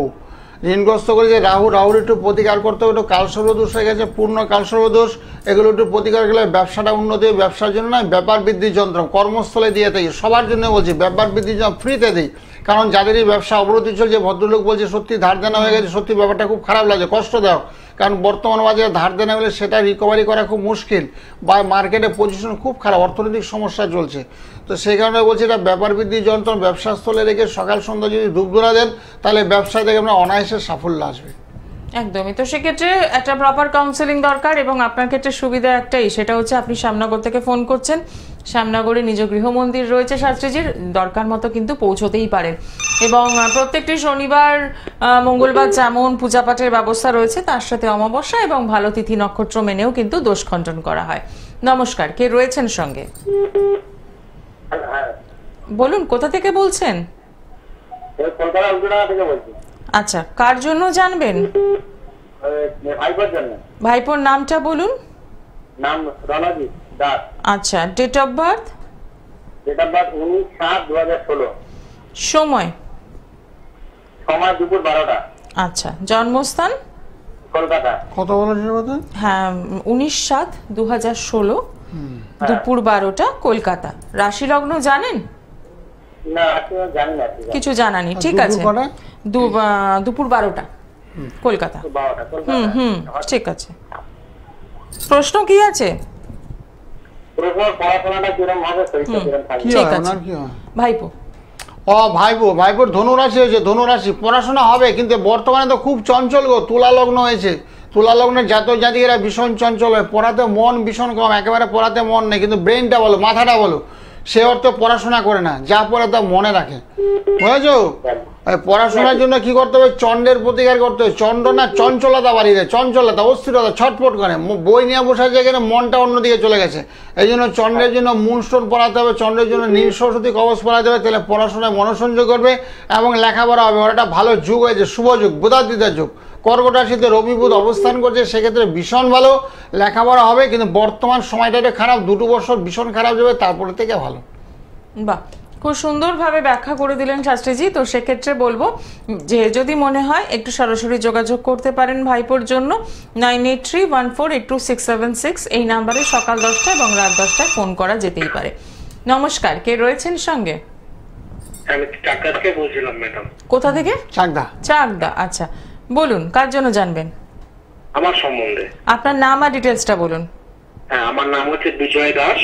ঋণগ্রস্ত করেছে রাহু। রাহুর একটু প্রতিকার করতে হবে, একটু কালসর্প দোষ হয়ে গেছে, পূর্ণ কালসর্প দোষ, এগুলো একটু প্রতিকার গেলে ব্যবসাটা উন্নতি হবে। ব্যবসার জন্য না, ব্যাপার বৃদ্ধির যন্ত্র কর্মস্থলে দিয়ে থাকি, সবার জন্য বলছি, ব্যাপার বৃদ্ধির যন্ত্র ফ্রিতে দিই। কারণ যাদেরই ব্যবসা অবনতি চলছে, ভদ্রলোক বলছে সত্যি ধার দেনা হয়ে গেছে, সত্যি ব্যাপারটা খুব খারাপ লাগে, কষ্ট দাও। কারণ বর্তমান বাজারে ধার দেনা হলে সেটা রিকভারি করা খুব মুশকিল, বা মার্কেটে পজিশন খুব খারাপ, অর্থনৈতিক সমস্যা চলছে। তো সেই কারণে বলছি, এটা ব্যাপার বৃদ্ধির যন্ত্র ব্যবসাস্থলে রেখে সকাল সন্ধ্যা যদি ধূপধুনা দেন, তাহলে ব্যবসা থেকে আপনার অনায়াসে সাফল্য আসবে। একদমই। তো সেক্ষেত্রে একটা প্রপার কাউন্সেলিং দরকার, এবং আপনার ক্ষেত্রে সুবিধা একটাই, সেটা হচ্ছে আপনি শ্যামনগর থেকে ফোন করছেন। শ্যামনগরে নিজ গৃহ মন্দির রয়েছে শাস্ত্রীজির, দরকার মতো কিন্তু পৌঁছতেই পারেন। এবং প্রত্যেকটি শনিবার মঙ্গলবার যেমন পূজা পাঠের ব্যবস্থা রয়েছে, তার সাথে অমাবস্যা এবং ভালো তিথি নক্ষত্র মেনেও কিন্তু দোষ খণ্ডন করা হয়। নমস্কার, কে রয়েছেন সঙ্গে? বলুন, কোথা থেকে বলছেন? আচ্ছা, কার জন্য জানবেন? ভাইবার জন্য। ভাইপোর নামটা বলুন। নাম রণজিৎ দাস। আচ্ছা, date of birth? Date of birth 19/7/2016। সময়? সময় দুপুর 12টা। আচ্ছা, জন্মস্থান? কলকাতা। কত বলেছিল বলতে? হ্যাঁ, 19/7/2016 দুপুর 12টা, কলকাতা। রাশি লগ্ন জানেন? না, আমি জানি না। কিছু জানানি, ঠিক আছে। দুপুর 12টা, কলকাতা। 12টা কলকাতা। ঠিক আছে। প্রশ্ন কি আছে? প্রশ্ন পড়াশোনাটা কিরকম হবে, পরীক্ষা কিরকম থাকবে? কি ঠিক হয় আছে। ওনার কি হয়? ভাইপো? ভাইপোর ধনুরাশি হয়েছে। ধনুরাশি পড়াশোনা হবে, কিন্তু বর্তমানে তো খুব চঞ্চল গো। তুলা লগ্ন হয়েছে। তুলা লগ্নের জাতক জাতিকেরা ভীষণ চঞ্চল হয়, পড়াতে মন ভীষণ কম, একেবারে পড়াতে মন নেই, কিন্তু ব্রেনটা বলো, মাথাটা বলো, সে অর্থ পড়াশোনা করে না, যা পড়ে তা মনে রাখে, বুঝেছো? পড়াশোনার জন্য কি করতে হবে? চন্ডের প্রতিকার করতে হবে। চন্ড না চঞ্চলতা বাড়িয়ে দেয়, চঞ্চলতা, অস্থিরতা, ছটফট করে, বই নিয়ে বসে যেখানে মনটা অন্যদিকে চলে গেছে। এই জন্য চন্ডের জন্য মুনস্টোন পড়াতে হবে, চন্ডের জন্য নীল সরস্বতী কবচ পড়াতে হবে, তাহলে পড়াশোনায় মনোসংযোগ করবে এবং লেখাপড়া হবে। ওর একটা ভালো যুগ হয়েছে, শুভ যুগ, বুধাদিতার যুগ। কর্কট রাশিতে রবি বুধ অবস্থান করছে, সেক্ষেত্রে ভীষণ ভালো লেখাপড়া হবে, কিন্তু বর্তমান সময়টা একটু খারাপ, 2 বছর ভীষণ খারাপ যাবে, তারপরে থেকে ভালো। বাহ, খুব সুন্দরভাবে ব্যাখ্যা করে দিলেন শাস্ত্রীজি। তো সেক্ষেত্রে বলবো যে যদি মনে হয় একটু সরাসরি যোগাযোগ করতে পারেন ভাইপোর জন্য 9831482676 এই নাম্বারে সকাল 10টা এবং রাত 10টায় ফোন করা যেতেই পারে। নমস্কার, কে রয়েছেন সঙ্গে? আমি টাকা থেকে বলছিলাম ম্যাডাম। কোথা থেকে? চাকদা। চাকদা। আচ্ছা, বলুন কার জন্য জানবেন? আমার সম্বন্ধে। আপনার নাম আর ডিটেলসটা বলুন। হ্যাঁ, আমার নাম হচ্ছে বিজয় দাস।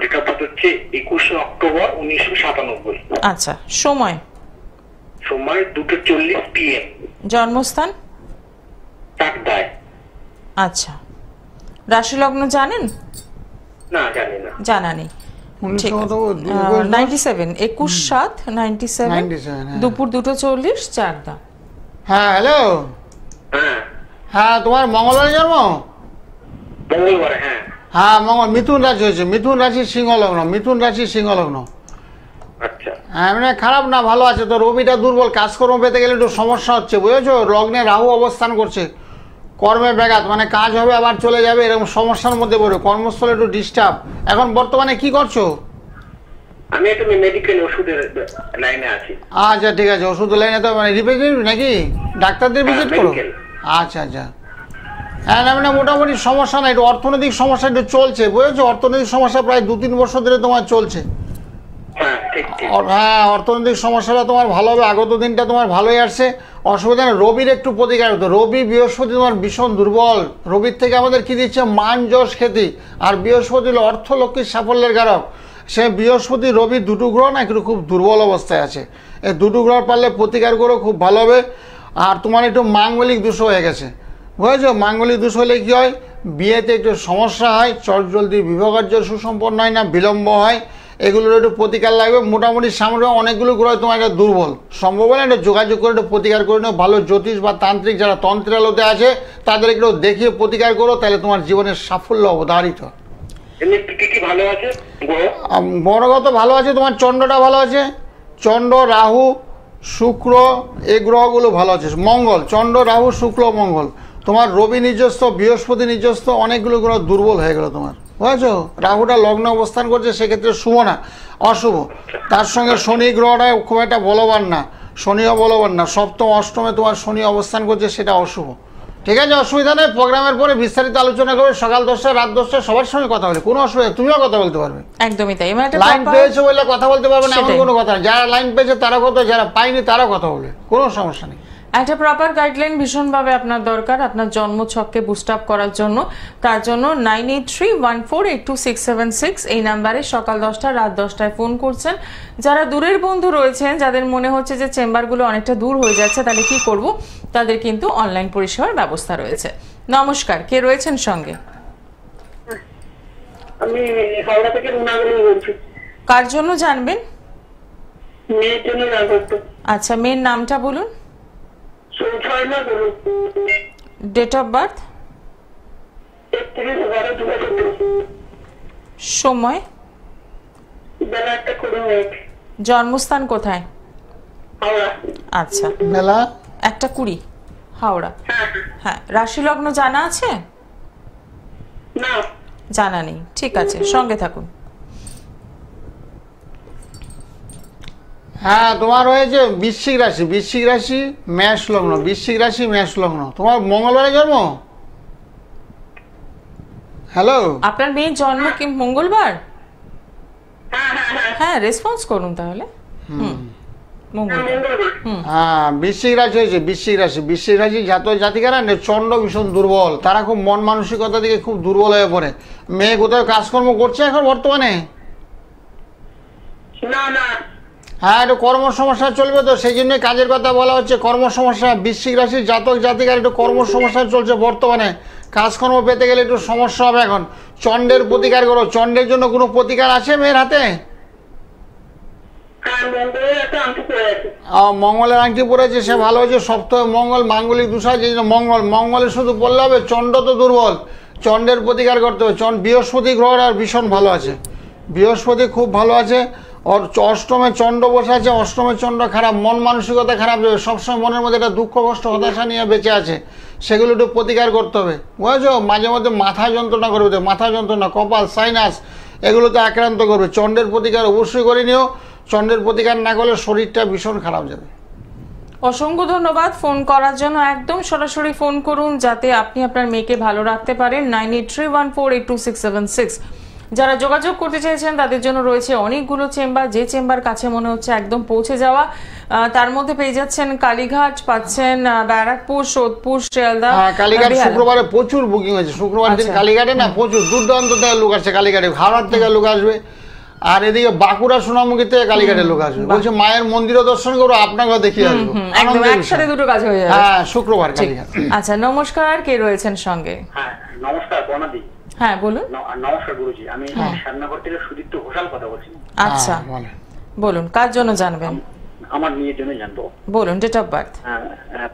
ডেট অফ বার্থ হচ্ছে 21 অক্টোবর 1997। আচ্ছা, সময়? সময় 2:40 PM। জন্মস্থান? চাকদায়। আচ্ছা, রাশি লগ্ন জানেন? না, জানি না। জানা নেই, ঠিক আছে। 97 21/7/97 দুপুর 2:40 চাকদা। হ্যাঁ, হ্যালো। হ্যাঁ হ্যাঁ, তোমার মঙ্গলবারে জন্ম? মঙ্গলবারে। হ্যাঁ হ্যাঁ, মিথুন রাশি হয়েছে। মিথুন রাশি সিংহ লগ্ন। মিথুন রাশি সিংহ লগ্ন। আচ্ছা। হ্যাঁ, মানে খারাপ না, ভালো আছে। তো রবিটা দুর্বল, কাজকর্ম পেতে গেলে একটু সমস্যা হচ্ছে, বুঝেছো? লগ্নে রাহু অবস্থান করছে, কর্মে ব্যাঘাত, মানে কাজ হবে আবার চলে যাবে, এরকম সমস্যার মধ্যে পড়বে, কর্মস্থলে একটু ডিস্টার্ব। এখন বর্তমানে কি করছো? আমি একটু মেডিকেল ওষুধের লাইনে আছি। আচ্ছা, ঠিক আছে। ওষুধ লাইনে তো মানে রিপ্রেজেন্টেটিভ নাকি? ডাক্তারদের ভিজিট করো? আচ্ছা আচ্ছা। হ্যাঁ, না মানে মোটামুটি সমস্যা না, একটু অর্থনৈতিক সমস্যা একটু চলছে, বুঝেছো? অর্থনৈতিক সমস্যা প্রায় 2-3 বছর ধরে তোমার চলছে। হ্যাঁ, ঠিক ঠিক। হ্যাঁ, অর্থনৈতিক সমস্যাটা তোমার ভালো হবে, আগত দিনটা তোমার ভালোই আসছে, অসুবিধা নেই। রবির একটু প্রতিকার হতো। রবি বৃহস্পতি তোমার ভীষণ দুর্বল। রবির থেকে আমাদের কি দিচ্ছে? মান যশ খ্যাতি। আর বৃহস্পতি হলো অর্থ লক্ষ্মীর সাফল্যের কারক। সে বৃহস্পতি রবি দুটো গ্রহ না একটু খুব দুর্বল অবস্থায় আছে। এই দুটো গ্রহ পারলে প্রতিকার করো, খুব ভালো হবে। আর তোমার একটু মাঙ্গলিক দোষ হয়ে গেছে, বুঝেছো? মাঙ্গলিক দোষ হলে কী হয়? বিয়েতে একটু সমস্যা হয়, চটজলদি বিবাহকার্য সুসম্পন্ন হয় না, বিলম্ব হয়, এগুলোর একটু প্রতিকার লাগবে। মোটামুটি সামনে অনেকগুলো গ্রহ তোমার একটা দুর্বল, সম্ভব হলে একটু যোগাযোগ করে একটু প্রতিকার করে নাও। ভালো জ্যোতিষ বা তান্ত্রিক যারা তন্ত্রালোতে আছে তাদের একটু দেখিয়ে প্রতিকার করো, তাহলে তোমার জীবনের সাফল্য অবধারিত। কি ভালো আছে? বড়গত ভালো আছে, তোমার চন্দ্রটা ভালো আছে। চন্দ্র, রাহু, শুক্র, এই গ্রহগুলো ভালো আছে। মঙ্গল, চন্দ্র, রাহু, শুক্র, মঙ্গল। তোমার রবি নিজস্ব, বৃহস্পতি নিজস্ব, অনেকগুলো গ্রহ দুর্বল হয়ে গেল তোমার, বুঝেছো? রাহুটা লগ্ন অবস্থান করছে, সেক্ষেত্রে শুভ না, অশুভ। তার সঙ্গে শনি গ্রহটা খুব একটা বলবান না, শনিও বলবান না। সপ্তম অষ্টমে তোমার শনি অবস্থান করছে, সেটা অশুভ। ঠিক আছে, অসুবিধা নেই। প্রোগ্রামের পরে বিস্তারিত আলোচনা করবে, সকাল 10টায় রাত 10টায় সবার সঙ্গে কথা বলে, কোনো অসুবিধা, তুমিও কথা বলতে পারবে। একদমই তাই। লাইন পেয়েছে বলে কথা বলতে পারবে না এমন কোনো কথা, যারা লাইন পেয়েছে তারা কথা, যারা পায়নি তারা কথা বলবে, কোনো সমস্যা নেই। একটা প্রপার গাইডলাইন ভীষণভাবে আপনার দরকার আপনার জন্মছককে বুস্ট আপ করার জন্য। তার জন্য 9831482676 এই নাম্বারে সকাল 10টা রাত 10টায় ফোন করছেন। যারা দূরের বন্ধু রয়েছেন, যাদের মনে হচ্ছে যে চেম্বারগুলো অনেকটা দূর হয়ে যাচ্ছে, তাহলে কি করব? তাদের কিন্তু অনলাইন পরিষেবার ব্যবস্থা রয়েছে। নমস্কার, কে রয়েছেন সঙ্গে? আমি হাওড়া থেকে রুনাগুলি বলছি। কার জন্য জানবেন? মেয়ের জন্য জানবো। আচ্ছা, মেয়ের নামটা বলুন। Date of birth? সময়? বেলা 1:20। জন্মস্থান কোথায়? হাওড়া। আচ্ছা, বেলা 1:20 হাওড়া। হ্যাঁ, রাশি লগ্ন জানা আছে? না। জানা নেই, ঠিক আছে, সঙ্গে থাকুন। হ্যাঁ, তোমার হয়েছে বৃশ্চিক রাশি, বৃশ্চিক রাশি মেষ লগ্ন, বৃশ্চিক রাশি মেষ লগ্ন। তোমার মঙ্গলবারে জন্ম? হ্যালো, আপনার মেয়ের জন্ম কি মঙ্গলবার? হ্যাঁ, রেসপন্স করুন তাহলে। মঙ্গলবার। হ্যাঁ, বৃশ্চিক রাশি হয়েছে, বৃশ্চিক রাশি, বৃশ্চিক রাশি জাতক জাতিকারা চন্ড ভীষণ দুর্বল, তারা খুব মন মানসিকতা দিকে খুব দুর্বল হয়ে পড়ে। মেয়ে কোথাও কাজকর্ম করছে এখন বর্তমানে? না না। হ্যাঁ, একটু কর্ম সমস্যা চলবে তো, সেই জন্য কাজের কথা বলা হচ্ছে। কর্ম সমস্যা, বৃশ্চিক রাশির জাতক জাতিকার একটু কর্ম সমস্যা চলছে বর্তমানে। কাজকর্ম পেতে গেলে একটু সমস্যা হবে এখন। চন্ডের প্রতিকার করো। চন্ডের জন্য কোনো প্রতিকার আছে মেয়ের হাতে? হ্যাঁ, মঙ্গলের একটা আংটি পরে আছে। মঙ্গলের আংটি পড়েছে, সে ভালো হয়েছে। সপ্তাহে মঙ্গল, মাঙ্গলিক দোষা, যে মঙ্গলের শুধু বললে হবে, চন্ড তো দুর্বল, চন্ডের প্রতিকার করতে হবে। বৃহস্পতি গ্রহটা ভীষণ ভালো আছে, বৃহস্পতি খুব ভালো আছে। অষ্টমে চন্ড বসে আছে, অষ্টমে চন্ড খারাপ, মন মানসিকতা খারাপ যাবে, সবসময় মনের মধ্যে একটা দুঃখ কষ্ট হতাশা নিয়ে বেঁচে আছে, সেগুলো একটু প্রতিকার করতে হবে, বুঝেছো? মাঝে মধ্যে মাথা যন্ত্রণা করবে, মাথা যন্ত্রণা, কপাল, সাইনাস, এগুলোতে আক্রান্ত করবে। চন্ডের প্রতিকার অবশ্যই করে নিও। চন্ডের প্রতিকার না করলে শরীরটা ভীষণ খারাপ যাবে। অসংখ্য ধন্যবাদ ফোন করার জন্য। একদম সরাসরি ফোন করুন যাতে আপনি আপনার মেয়েকে ভালো রাখতে পারেন। 9831482676। যারা যোগাযোগ করতে চাইছেন তাদের জন্য রয়েছে অনেকগুলো চেম্বার, যে চেম্বার কাছে মনে হচ্ছে একদম পৌঁছে যাওয়া। তার মধ্যে পেয়ে যাচ্ছেন কালীঘাট, পাচ্ছেন ব্যারাকপুর, সোদপুর, শিয়ালদা। কালীঘাট শুক্রবারে প্রচুর বুকিং হয়েছে, শুক্রবার দিন কালীঘাটে না প্রচুর দূরদূরান্ত থেকে লোক আসছে। কালীঘাটে হাওড়ার থেকে লোক আসবে, আর এদিকে বাঁকুড়া সোনামুখী থেকে কালীঘাটের লোক আসবে। বলছে মায়ের মন্দিরও দর্শন করবো, আপনাকেও দেখিয়ে আসবো। একসাথে দুটো কাজ হয়ে যাবে। হ্যাঁ, শুক্রবার কালীঘাট। আচ্ছা, নমস্কার, কে রয়েছেন সঙ্গে? হ্যাঁ, নমস্কার বর্ণাদি। হ্যাঁ, বলুন। নমস্কার গুরুজি, আমি শ্যামনগর থেকে সুদীপ্ত ঘোষাল কথা বলছি। আচ্ছা, বলুন, কার জন্য জানবেন? আমার মেয়ের জন্য জানবো। বলুন, ডেট অফ বার্থ।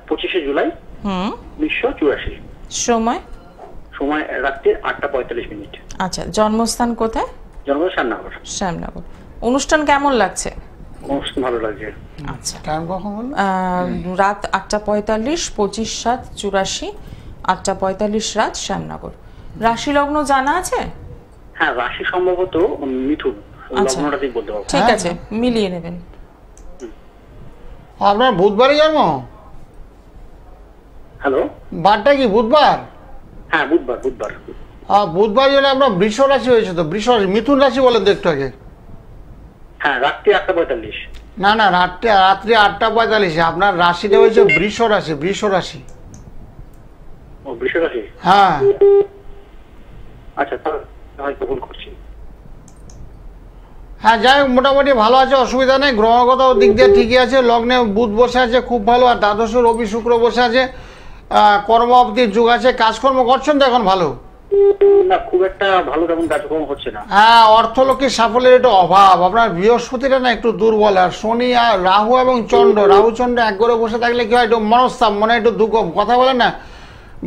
25শে জুলাই 1984। সময়? সময় রাত্রি 8:45। আচ্ছা, জন্মস্থান কোথায়? জন্ম শ্যামনগর। শ্যামনগর। অনুষ্ঠান কেমন লাগছে? অনুষ্ঠান ভালো লাগছে। আচ্ছা, টাইম কখন বলুন? রাত 8:45, 25/7/84, 8:45 রাত, শ্যামনগর। রাশি লগ্ন জানা আছে? হ্যাঁ, রাশি সম্ভবত মিথুন, লগ্নটা ঠিক বলতে পারবো। ঠিক আছে, মিলিয়ে নেবেন। আপনার বুধবারই জন্ম? হ্যালো, বারটা কি বুধবার? হ্যাঁ, বুধবার। বুধবার জন্য আপনার বৃষ রাশি হয়েছে তো, বৃষ রাশি। মিথুন রাশি বলেন তো একটু আগে। হ্যাঁ, রাত্রি 8:45। না, রাত্রি 8:45। আপনার রাশিটা হয়েছে বৃষ রাশি, বৃষ রাশি। ও, বৃষ রাশি। হ্যাঁ, আচ্ছা, তাহলে হয়তো ভুল করছি। হ্যাঁ, যাই হোক, মোটামুটি ভালো আছে, অসুবিধা নেই। গ্রহগত দিক দিয়ে ঠিকই আছে। লগ্নে বুধ বসে আছে, খুব ভালো। আর দ্বাদশে রবি শুক্র বসে আছে। কর্ম অবধির যুগ আছে। কাজকর্ম করছেন তো এখন ভালো? না, খুব একটা ভালো তেমন কাজকর্ম হচ্ছে না। হ্যাঁ, অর্থলক্ষ্মীর সাফল্যের একটু অভাব। আপনার বৃহস্পতিটা না একটু দুর্বল। আর শনি আর রাহু এবং চন্দ্র, রাহু চন্দ্র এক করে বসে থাকলে কি হয়, একটু মনস্তাপ, মনে একটু দুঃখ, কথা বলেন না,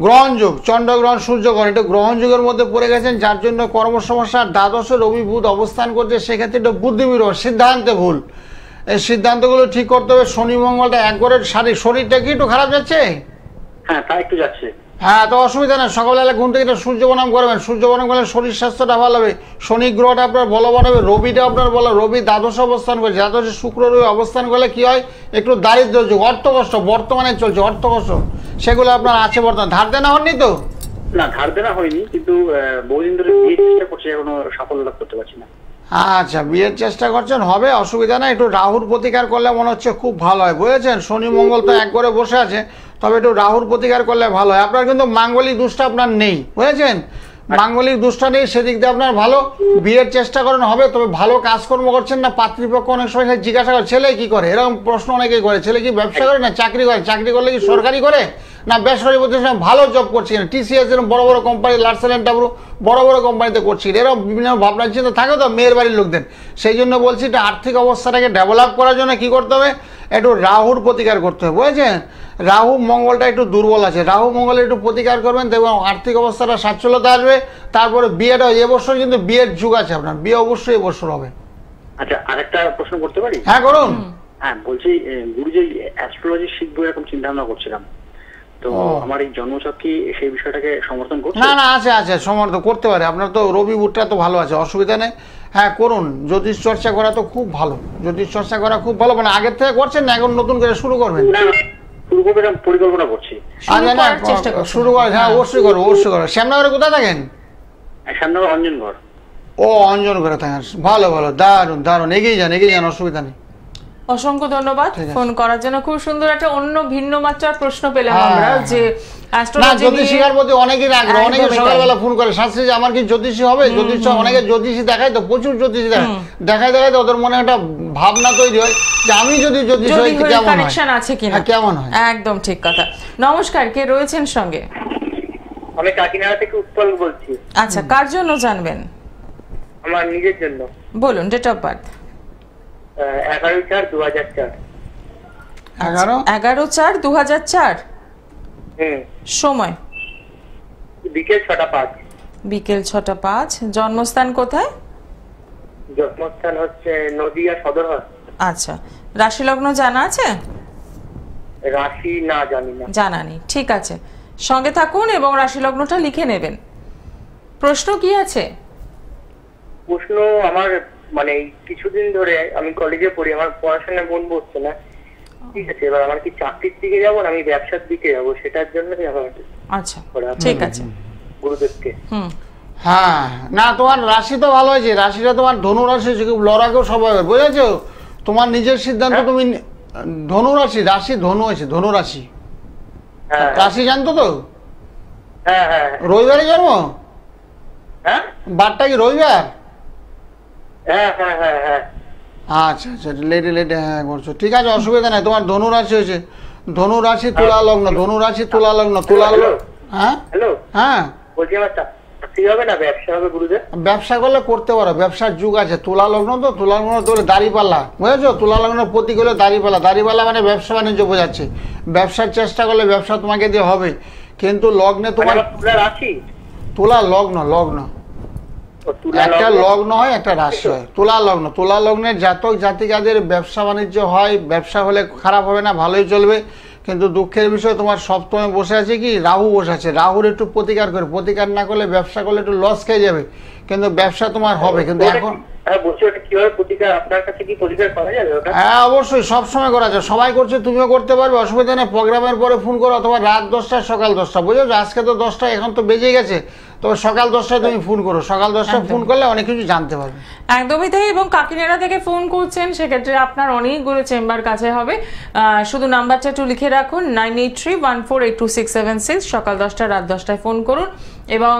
গ্রহণ যুগ, চন্দ্র গ্রহণ, সূর্য গ্রহণ, একটু গ্রহণ যুগের মধ্যে পড়ে গেছেন, যার জন্য কর্ম সমস্যা। দ্বাদশে রবি বুধ অবস্থান করছে, সেক্ষেত্রে একটু বুদ্ধিবিরোধ, সিদ্ধান্তে ভুল। এই সিদ্ধান্তগুলো ঠিক করতে হবে। শনি মঙ্গলটা এক করে, শরীরটা কি একটু খারাপ যাচ্ছে? হ্যাঁ, তা একটু যাচ্ছে। হ্যাঁ, তো অসুবিধা নেই। সকালবেলা ঘুম থেকে সূর্য প্রণাম করবেন। সূর্য প্রণাম করলে শরীর স্বাস্থ্যটা ভালো হবে। শনি গ্রহটা আপনার বলবান হবে। রবিটা আপনার বলো, রবি দ্বাদশ অবস্থান করছে। দ্বাদশে শুক্র রবি অবস্থান করলে কি হয়, একটু দারিদ্র যুগ, অর্থ কষ্ট বর্তমানে চলছে, অর্থ কষ্ট সেগুলো আপনার আছে বর্তমানে। ধার দেনা হননি তো? না, ধার দেনা হয়নি, কিন্তু বহুদিন ধরে বিয়ের চেষ্টা করছি, এখনো সাফল্য লাভ করতে পারছি না। আচ্ছা, বিয়ের চেষ্টা করছেন, হবে, অসুবিধা নেই। একটু রাহুর প্রতিকার করলে মনে হচ্ছে খুব ভালো হয়, বুঝেছেন? শনি মঙ্গল তো এক করে বসে আছে, তবে একটু রাহুর প্রতিকার করলে ভালো হয়। আপনার কিন্তু মাঙ্গলিক দোষটা আপনার নেই, বুঝেছেন? মাঙ্গলিক দোষটা নেই, সেদিক দিয়ে আপনার ভালো। বিয়ের চেষ্টা করেন, হবে। তবে ভালো কাজকর্ম করছেন না? পাত্রীপক্ষ অনেক সময় জিজ্ঞাসা করে, ছেলে কি করে, এরকম প্রশ্ন অনেকেই করে। ছেলে কি ব্যবসা করে না চাকরি করে? চাকরি করলে কি সরকারি করে না বেসরকারি প্রতিষ্ঠানে ভালো জব করছি না? TCS এরকম বড় বড় কোম্পানি, লার্সেল অ্যান্ড টাবরো বড় বড় কোম্পানিতে করছি। এরকম বিভিন্ন ভাবনা চিন্তা থাকে তো মেয়ের বাড়ির লোকদের। সেই জন্য বলছি, এটা আর্থিক অবস্থাটাকে ডেভেলপ করার জন্য কি করতে হবে, একটু রাহুর প্রতিকার করতে হবে, বুঝেছেন? রাহু মঙ্গলটা একটু দুর্বল আছে, রাহু মঙ্গলের একটু প্রতিকার করবেন, দেখবেন আর্থিক অবস্থাটা সচ্ছলতা আসবে। তারপরে বিয়েটা, এবছর কিন্তু বিয়ের যুগ আছে আপনার, বিয়ে অবশ্যই এবছর হবে। আচ্ছা, আরেকটা প্রশ্ন করতে পারি? হ্যাঁ, করুন। হ্যাঁ বলছি গুরুজি অ্যাস্ট্রোলজি শিখবো এরকম চিন্তা ভাবনা করছিলাম, তো আমার এই জন্মছক কি সেই বিষয়টাকে সমর্থন করছে? না না, আছে সমর্থন করতে পারে। আপনার তো রবি বুটটা তো ভালো আছে, অসুবিধা নেই। হ্যাঁ করুন, জ্যোতিষ চর্চা করা তো খুব ভালো, জ্যোতিষ চর্চা করা খুব ভালো। মানে আগের থেকে করছেন না এখন নতুন করে শুরু করবেন? না শুরু করবো পরিকল্পনা করছি। আচ্ছা না, শুরু করে, হ্যাঁ অবশ্যই করো, অবশ্যই করো। শ্যামনগরে কোথায় থাকেন? শ্যামনগর অঞ্জনগড়। ও অঞ্জনগড়ে থাকেন, ভালো ভালো, দারুণ দারুণ, এগিয়ে যান, অসুবিধা নেই। অসংখ্য ধন্যবাদ ফোন করার জন্য। খুব সুন্দর একটা অন্য ভিন্ন মাত্রার প্রশ্ন পেলাম আমরা, যে জ্যোতিষীর প্রতি অনেকের আগ্রহ, অনেকে সকালবেলা ফোন করে শাস্ত্রী যে আমার কি জ্যোতিষী হবে, জ্যোতিষ অনেকে জ্যোতিষী দেখায়, তো প্রচুর জ্যোতিষী দেখায় ওদের মনে একটা ভাবনা তৈরি হয় যে আমি যদি জ্যোতিষ হই কেমন কানেকশন আছে কিনা, কেমন হয়। একদম ঠিক কথা। নমস্কার, কে রয়েছেন সঙ্গে? আমি কাকিনাড়া থেকে উৎপল বলছি। আচ্ছা, কার জন্য জানবেন? আমার নিজের জন্য। বলুন ডেট অফ বার্থ। 11/4/2004। 11/4/2004। সময়? বিকেল 6টা 5। বিকেল 6টা 5। জন্মস্থান কোথায়? জন্মস্থান হচ্ছে নদিয়া সদরঘাট। আচ্ছা, রাশি লগ্ন জানা আছে? রাশি না, জানি না। জানা নেই, ঠিক আছে। সঙ্গে থাকুন এবং রাশি লগ্নটা লিখে নেবেন। প্রশ্ন কি আছে? প্রশ্ন আমার মানে কিছুদিন ধরে আমি কলেজে পড়ি, আমার পড়াশোনায় মন বসছে না, ঠিক আছে। এবার আমার কি চাকরির দিকে যাবো না আমি ব্যবসার দিকে যাবো, সেটার জন্য আচ্ছা ঠিক আছে গুরুদেবকে। হ্যাঁ না, তোমার রাশি তো ভালো হয়েছে, রাশিটা তোমার ধনু রাশি হয়েছে, খুব লড়াকেও সবাই বুঝেছো। তোমার নিজের সিদ্ধান্ত, তুমি ধনু রাশি, রাশি ধনু হয়েছে, ধনু রাশি। রাশি জানতো তো? হ্যাঁ হ্যাঁ। রবিবারে জন্ম? হ্যাঁ। বারটা কি রবিবার? হ্যাঁ হ্যাঁ হ্যাঁ হ্যাঁ। আচ্ছা লেটে হ্যাঁ করছো, ঠিক আছে, অসুবিধা নাই। তোমার ধনু রাশি হয়েছে, ধনু রাশি তুলা লগ্ন, ধনু রাশি তুলা লগ্ন, তুলা লগ্ন। হ্যাঁ হ্যালো, হ্যাঁ বলছি আমার চাকরি হবে না ব্যবসা হবে গুরুদেব? ব্যবসা করলে করতে পারো, ব্যবসার যুগ আছে। তুলা লগ্ন তো, তুলা লগ্ন তো দাড়িপাল্লা, বুঝেছো? তুলা লগ্নের প্রতীক হলো দাড়িপাল্লা, দাড়িপাল্লা মানে ব্যবসা বাণিজ্য বোঝাচ্ছে। ব্যবসার চেষ্টা করলে ব্যবসা তোমাকে দিয়ে হবে, কিন্তু লগ্নে তোমার তুলা রাশি, তুলা লগ্ন, লগ্ন একটা লগ্ন হয় একটা রাশি হয়, তুলা লগ্ন। তুলা লগ্নের জাতক জাতিকাদের ব্যবসা বাণিজ্য হয়, ব্যবসা হলে খারাপ হবে না, ভালোই চলবে। কিন্তু দুঃখের বিষয় তোমার সপ্তমে বসে আছে কি, রাহু বসে আছে। রাহুর একটু প্রতিকার করে, প্রতিকার না করলে ব্যবসা করলে একটু লস খেয়ে যাবে, কিন্তু ব্যবসা তোমার হবে। কিন্তু এখন হ্যাঁ অবশ্যই সবসময় করা যায়, সবাই করছে, তুমিও করতে পারবে, অসুবিধা নেই। প্রোগ্রামের পরে ফোন করো, অথবা রাত 10টা সকাল 10টা, বুঝেছো? আজকে তো 10টা, এখন তো বেজে গেছে, তবে সকাল 10টায় তুমি ফোন করো, সকাল 10টায় ফোন করলে অনেক কিছু জানতে পারবে। একদমই তাই। এবং কাকিনাড়া থেকে ফোন করছেন, সেক্ষেত্রে আপনার অনেকগুলো চেম্বার কাছে হবে। শুধু নাম্বারটা একটু লিখে রাখুন, 9831482676। সকাল 10টা রাত 10টায় ফোন করুন, এবং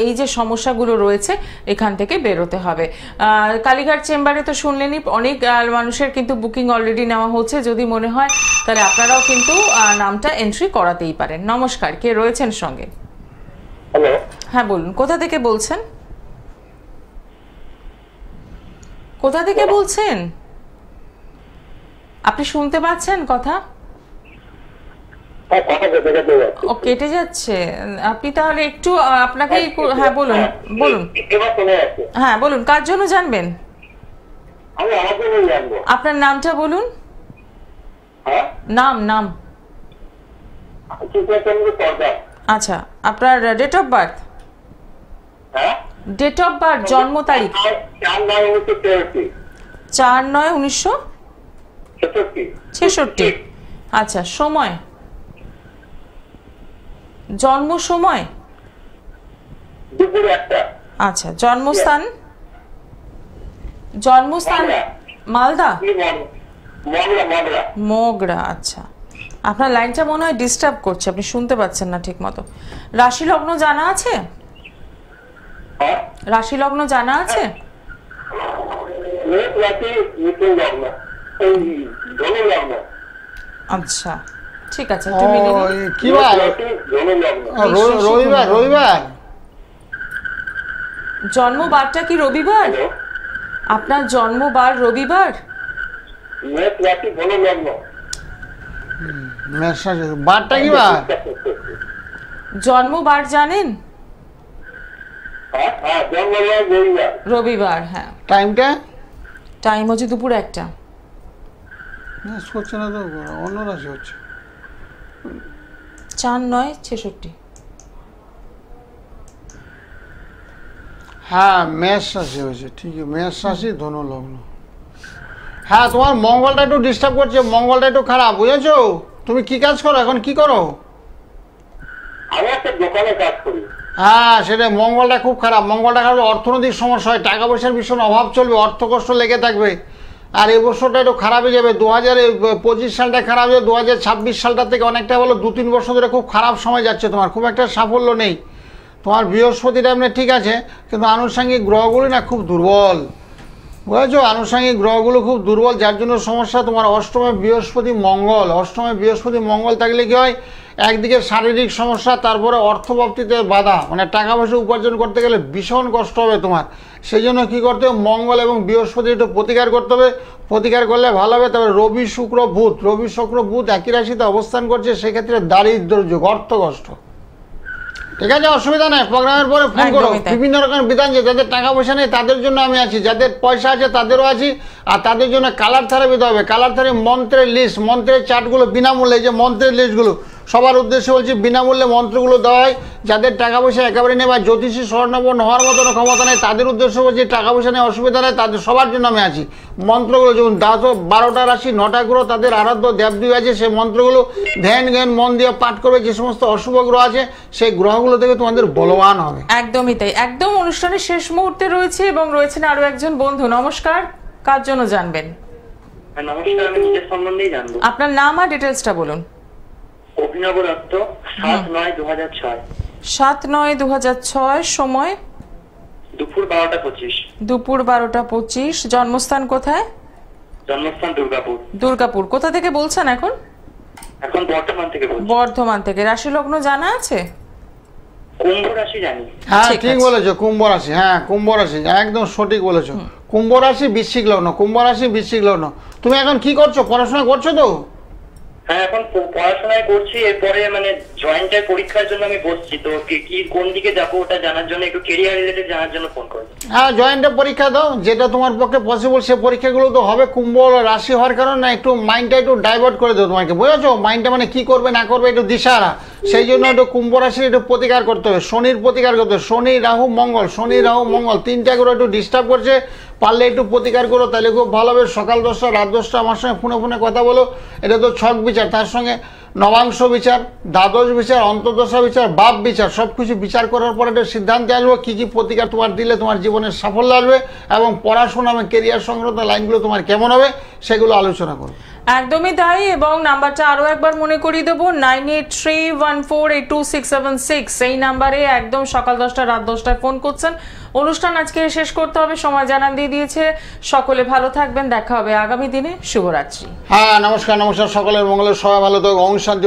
এই যে সমস্যাগুলো রয়েছে এখান থেকে বেরোতে হবে। কালীঘাট চেম্বারে তো শুনলেনই, অনেক মানুষের কিন্তু বুকিং অলরেডি নেওয়া হচ্ছে। যদি মনে হয় তাহলে আপনারাও কিন্তু নামটা এন্ট্রি করাতেই পারেন। নমস্কার, কে রয়েছেন সঙ্গে? হ্যালো, হ্যাঁ বলুন, কোথা থেকে বলছেন? কোথা থেকে বলছেন? আপনি শুনতে পাচ্ছেন কথা? ও কেটে যাচ্ছে। আপনি তাহলে একটু আপনাকে, হ্যাঁ বলুন বলুন, হ্যাঁ বলুন, কার জন্য জানবেন? আপনার নামটা বলুন। নাম নাম আচ্ছা, আপনার date of birth? Date of birth, জন্ম তারিখ? 4/9/1966। আচ্ছা, সময়, জন্ম সময়? আচ্ছা, জন্মস্থান? জন্মস্থান মালদা, মগরা। আচ্ছা, আপনার লাইনটা মনে হয় ডিস্টার্ব করছে, আপনি শুনতে পাচ্ছেন না ঠিক মতো। রাশি লগ্ন জানা আছে? রাশি লগ্ন জানা আছে? আচ্ছা ঠিক আছে, কি বার? রবিবার। রবিবার জন্মবারটা কি রবিবার? আপনার জন্মবার রবিবার? বারটা কি বার? জন্মবার জানেন? রবিবার। হ্যাঁ, টাইমটা? টাইম হচ্ছে দুপুর 1টা। ম্যাচ করছে না তো, অন্য রাশি হচ্ছে। 4, 9, 66। হ্যাঁ মেষ রাশি হয়েছে, ঠিক আছে, মেষ রাশি ধনু লগ্ন। হ্যাঁ তোমার মঙ্গলটা একটু ডিস্টার্ব করছে, মঙ্গলটা একটু খারাপ, বুঝেছো? তুমি কি কাজ করো এখন, কি করো? আমি একটা দোকানে কাজ করি। হ্যাঁ সেটা মঙ্গলটা খুব খারাপ, মঙ্গলটা খারাপ, অর্থনৈতিক সমস্যা হয়, টাকা পয়সার ভীষণ অভাব চলবে, অর্থ কষ্ট লেগে থাকবে। আর এই বছরটা একটু খারাপ হয়ে যাবে, 2025 সালটা খারাপ হয়ে 2026 সালটা থেকে অনেকটা বলো 2-3 বছর ধরে খুব খারাপ সময় যাচ্ছে তোমার, খুব একটা সাফল্য নেই। তোমার বৃহস্পতিটা এমনি ঠিক আছে, কিন্তু আনুষঙ্গিক গ্রহগুলি না খুব দুর্বল, বুঝেছো? আনুষঙ্গিক গ্রহগুলো খুব দুর্বল, যার জন্য সমস্যা। তোমার অষ্টমে বৃহস্পতি মঙ্গল থাকলে কি হয়, একদিকে শারীরিক সমস্যা, তারপরে অর্থপ্রাপ্তিতে বাধা, মানে টাকা পয়সা উপার্জন করতে গেলে ভীষণ কষ্ট হবে তোমার। সেই জন্য কী করতে হবে, মঙ্গল এবং বৃহস্পতি একটু প্রতিকার করতে হবে, প্রতিকার করলে ভালো হবে। তবে রবি শুক্র বুধ একই রাশিতে অবস্থান করছে, সেক্ষেত্রে দারিদ্র যোগ, অর্থ কষ্ট। ঠিক আছে, অসুবিধা নেই, প্রোগ্রামের পরে ফোন করো। বিভিন্ন রকম বিধান যে যাদের টাকা পয়সা নেই তাদের জন্য আমি আছি, যাদের পয়সা আছে তাদেরও আছি। আর তাদের জন্য কালার থেরাপি দিতে হবে, কালার থেরাপি, মন্ত্রের লিস্ট, মন্ত্রের চার্টগুলো বিনামূল্যে, যে মন্ত্রের লিস্টগুলো সবার উদ্দেশ্যে বলছি, বিনামূল্যে মন্ত্রগুলো দেওয়া হয়। যাদের টাকা পয়সা একেবারে নেই বা জ্যোতিষী স্বর্ণপন্ন হওয়ার মতন ক্ষমতা নেই তাদের উদ্দেশ্য বলছি, টাকা পয়সা নেই অসুবিধা নেই, তাদের সবার জন্য আমি আছি। মন্ত্রগুলো যেমন 12টা রাশি 9টা গ্রহ তাদের আরাধ্য দেবদেবী আছে, সেই মন্ত্রগুলো ধ্যান জ্ঞান মন দিয়ে পাঠ করবে। যে সমস্ত অশুভ গ্রহ আছে সেই গ্রহগুলো থেকে তোমাদের বলবান হবে। একদমই তাই, একদম অনুষ্ঠানের শেষ মুহূর্তে রয়েছে এবং রয়েছেন আরো একজন বন্ধু। নমস্কার, কার জন্য জানবেন? নমস্কার, আমি নিজের সম্বন্ধেই জানবো। আপনার নাম আর ডিটেলসটা বলুন। অভিনব দত্ত, 7/9/2006। 7/9/2006, সময় দুপুর 12টা 25। দুপুর 12টা 25। জন্মস্থান কোথায়? জন্মস্থান দুর্গাপুর। দুর্গাপুর। কোথা থেকে বলছেন এখন? এখন বর্ধমান থেকে বলছি। বর্ধমান থেকে। রাশি লগ্ন জানা আছে? কুম্ভ রাশি জানি। হ্যাঁ ঠিক বলেছো, কুম্ভ রাশি। হ্যাঁ কুম্ভ রাশি, একদম সঠিক বলেছো। কুম্ভ রাশি বৃশ্চিক লগ্ন। তুমি এখন কি করছো, পড়াশোনা করছো তো? হ্যাঁ এখন পড়াশোনায় করছি, এরপরে মানে জয়েন্টের পরীক্ষার জন্য আমি বসছি। তো কি কোন দিকে যাবো ওটা জানার জন্য, একটু কেরিয়ার রিলেটেড জানার জন্য ফোন করবো। হ্যাঁ জয়েন্টের পরীক্ষা দাও, যেটা তোমার পক্ষে পসিবল সে পরীক্ষাগুলো তো হবে। কুম্ভ রাশি হওয়ার কারণে একটু মাইন্ডটা একটু ডাইভার্ট করে দেবো তোমাকে, বুঝেছো? মাইন্ডটা মানে কি করবে না করবে একটু দিশাহারা, সেই জন্য একটু কুম্ভ রাশির একটু প্রতিকার করতে হবে, শনির প্রতিকার করতে হবে। শনি রাহু মঙ্গল 3টা করে একটু ডিস্টার্ব করছে, পারলে একটু প্রতিকার করো, তাহলে খুব ভালো হবে। সকাল 10টা রাত 10টা আমার সঙ্গে ফোনে কথা বলো। এটা তো ছক বিচার, তার সঙ্গে নবাংশ বিচার, দ্বাদশ বিচার, অন্তর্দশা বিচার, বাপ বিচার, সব কিছু বিচার করার পর একটা সিদ্ধান্তে আসবো কী কী প্রতিকার তোমার দিলে তোমার জীবনের সাফল্য আসবে এবং পড়াশোনা এবং কেরিয়ার সংক্রান্ত লাইনগুলো তোমার কেমন হবে সেগুলো আলোচনা করবো। একদমই তাই। এবং নাম্বারটা আরো একবার মনে করিয়ে দেবো, 9831482676। এই নাম্বারে একদম সকাল 10টা রাত 10টায় ফোন করছেন। অনুষ্ঠান আজকে শেষ করতে হবে, সময় জানান দিয়ে দিয়েছে। সকলে ভালো থাকবেন, দেখা হবে আগামী দিনে। শুভরাত্রি। হ্যাঁ নমস্কার, সকলের মঙ্গলের, সবাই ভালো থাকো। ওম শান্তি।